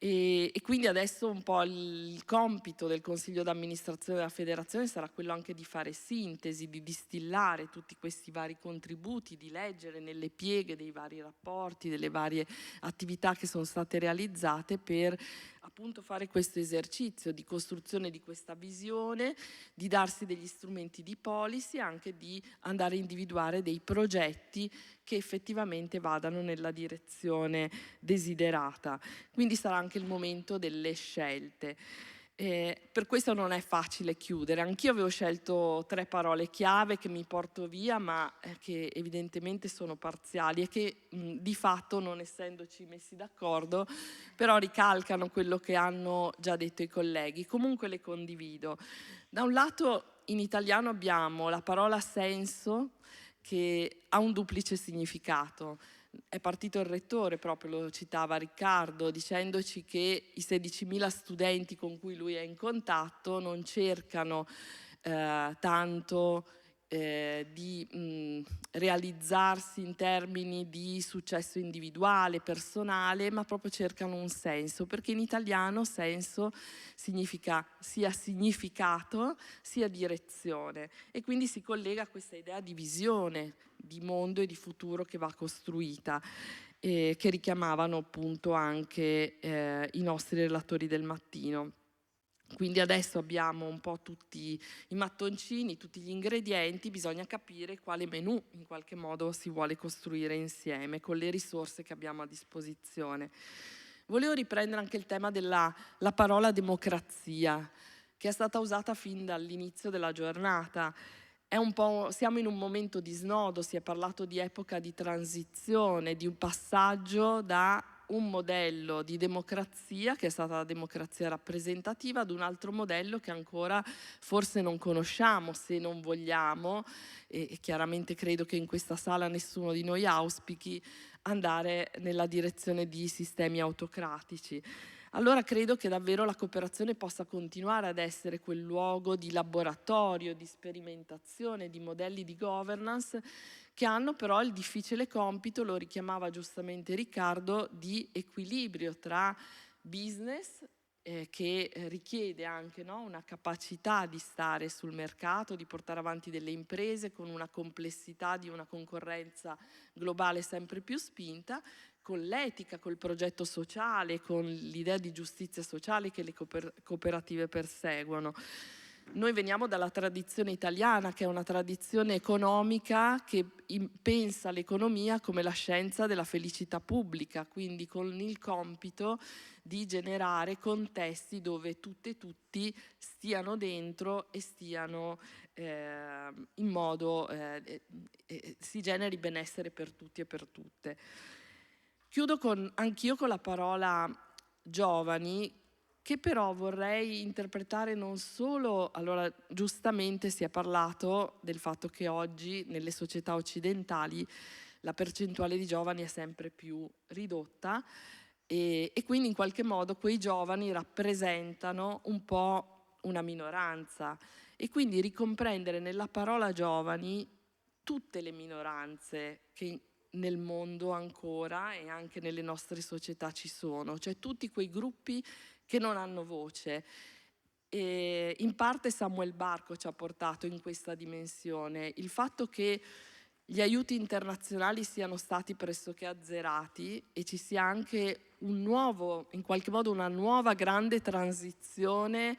[SPEAKER 10] e quindi adesso un po' il compito del Consiglio d'amministrazione della Federazione sarà quello anche di fare sintesi, di distillare tutti questi vari contributi, di leggere nelle pieghe dei vari rapporti, delle varie attività che sono state realizzate per appunto fare questo esercizio di costruzione di questa visione, di darsi degli strumenti di policy, anche di andare a individuare dei progetti che effettivamente vadano nella direzione desiderata. Quindi sarà anche il momento delle scelte. Per questo non è facile chiudere. Anch'io avevo scelto 3 parole chiave che mi porto via, ma che evidentemente sono parziali e che di fatto, non essendoci messi d'accordo, però ricalcano quello che hanno già detto i colleghi. Comunque le condivido. Da un lato in italiano abbiamo la parola senso, che ha un duplice significato. È partito il rettore, proprio lo citava Riccardo, dicendoci che i 16.000 studenti con cui lui è in contatto non cercano tanto di realizzarsi in termini di successo individuale, personale, ma proprio cercano un senso, perché in italiano senso significa sia significato sia direzione, e quindi si collega a questa idea di visione di mondo e di futuro che va costruita, che richiamavano appunto anche i nostri relatori del mattino. Quindi adesso abbiamo un po' tutti i mattoncini, tutti gli ingredienti, bisogna capire quale menù in qualche modo si vuole costruire insieme con le risorse che abbiamo a disposizione. Volevo riprendere anche il tema della parola democrazia, che è stata usata fin dall'inizio della giornata. Siamo in un momento di snodo, si è parlato di epoca di transizione, di un passaggio da un modello di democrazia, che è stata la democrazia rappresentativa, ad un altro modello che ancora forse non conosciamo, se non vogliamo, e chiaramente credo che in questa sala nessuno di noi auspichi andare nella direzione di sistemi autocratici. Allora credo che davvero la cooperazione possa continuare ad essere quel luogo di laboratorio, di sperimentazione, di modelli di governance che hanno però il difficile compito, lo richiamava giustamente Riccardo, di equilibrio tra business, che richiede anche una capacità di stare sul mercato, di portare avanti delle imprese con una complessità di una concorrenza globale sempre più spinta, con l'etica, col progetto sociale, con l'idea di giustizia sociale che le cooperative perseguono. Noi veniamo dalla tradizione italiana, che è una tradizione economica che pensa l'economia come la scienza della felicità pubblica, quindi con il compito di generare contesti dove tutte e tutti stiano dentro e stiano in modo si generi benessere per tutti e per tutte. Chiudo anch'io con la parola giovani, che però vorrei interpretare non solo, allora giustamente si è parlato del fatto che oggi nelle società occidentali la percentuale di giovani è sempre più ridotta e quindi in qualche modo quei giovani rappresentano un po' una minoranza, e quindi ricomprendere nella parola giovani tutte le minoranze che nel mondo ancora e anche nelle nostre società ci sono, cioè tutti quei gruppi che non hanno voce. E in parte Samuel Barco ci ha portato in questa dimensione, il fatto che gli aiuti internazionali siano stati pressoché azzerati e ci sia anche un nuovo, in qualche modo una nuova grande transizione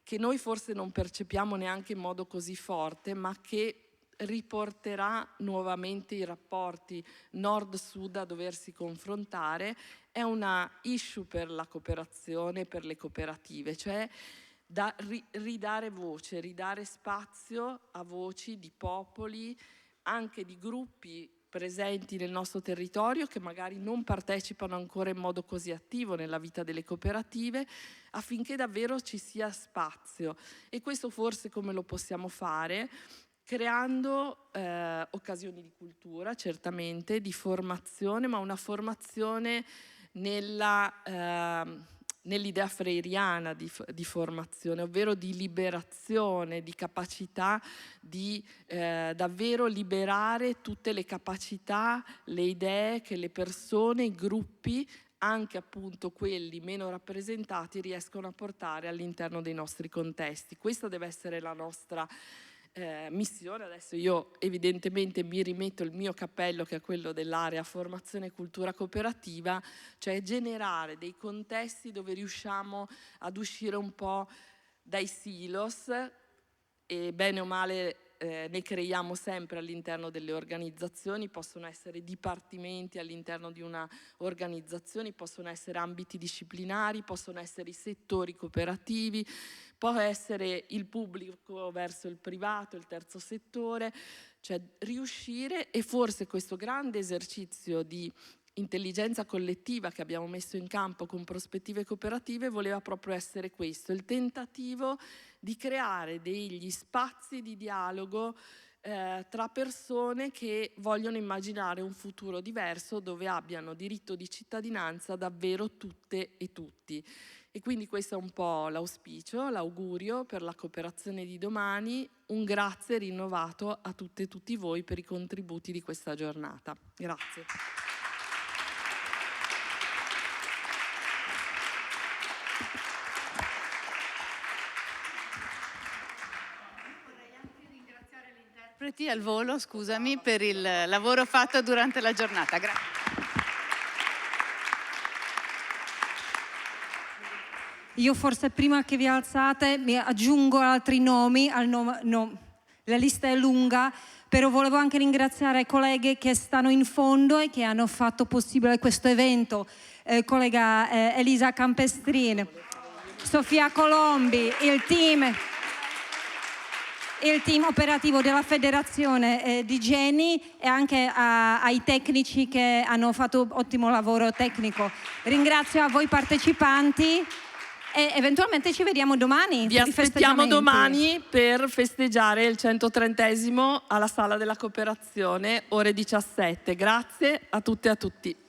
[SPEAKER 10] che noi forse non percepiamo neanche in modo così forte, ma che riporterà nuovamente i rapporti nord-sud a doversi confrontare, è una issue per la cooperazione, per le cooperative, cioè da ridare voce, ridare spazio a voci di popoli, anche di gruppi presenti nel nostro territorio che magari non partecipano ancora in modo così attivo nella vita delle cooperative, affinché davvero ci sia spazio. E questo forse come lo possiamo fare? Creando occasioni di cultura, certamente, di formazione, ma una formazione nell'idea freiriana di formazione, ovvero di liberazione, di capacità di davvero liberare tutte le capacità, le idee che le persone, i gruppi, anche appunto quelli meno rappresentati, riescono a portare all'interno dei nostri contesti. Questa deve essere la nostra missione. Adesso io evidentemente mi rimetto il mio cappello, che è quello dell'area formazione e cultura cooperativa, cioè generare dei contesti dove riusciamo ad uscire un po' dai silos, e bene o male ne creiamo sempre all'interno delle organizzazioni. Possono essere dipartimenti all'interno di una organizzazione, possono essere ambiti disciplinari, possono essere i settori cooperativi, può essere il pubblico verso il privato, il terzo settore, cioè riuscire, e forse questo grande esercizio di intelligenza collettiva che abbiamo messo in campo con prospettive cooperative voleva proprio essere questo, il tentativo di creare degli spazi di dialogo tra persone che vogliono immaginare un futuro diverso dove abbiano diritto di cittadinanza davvero tutte e tutti. E quindi questo è un po' l'auspicio, l'augurio per la cooperazione di domani. Un grazie rinnovato a tutte e tutti voi per i contributi di questa giornata. Grazie.
[SPEAKER 8] Al volo, scusami, per il lavoro fatto durante la giornata. Grazie.
[SPEAKER 1] Io forse prima che vi alzate mi aggiungo altri nomi, la lista è lunga, però volevo anche ringraziare i colleghi che stanno in fondo e che hanno fatto possibile questo evento, collega Elisa Campestrin, Sofia Colombi, il team operativo della federazione di Geni, e anche ai tecnici che hanno fatto ottimo lavoro tecnico. Ringrazio a voi partecipanti e eventualmente ci vediamo domani.
[SPEAKER 10] Vi aspettiamo domani per festeggiare il 130° alla Sala della Cooperazione, ore 17. Grazie a tutte e a tutti.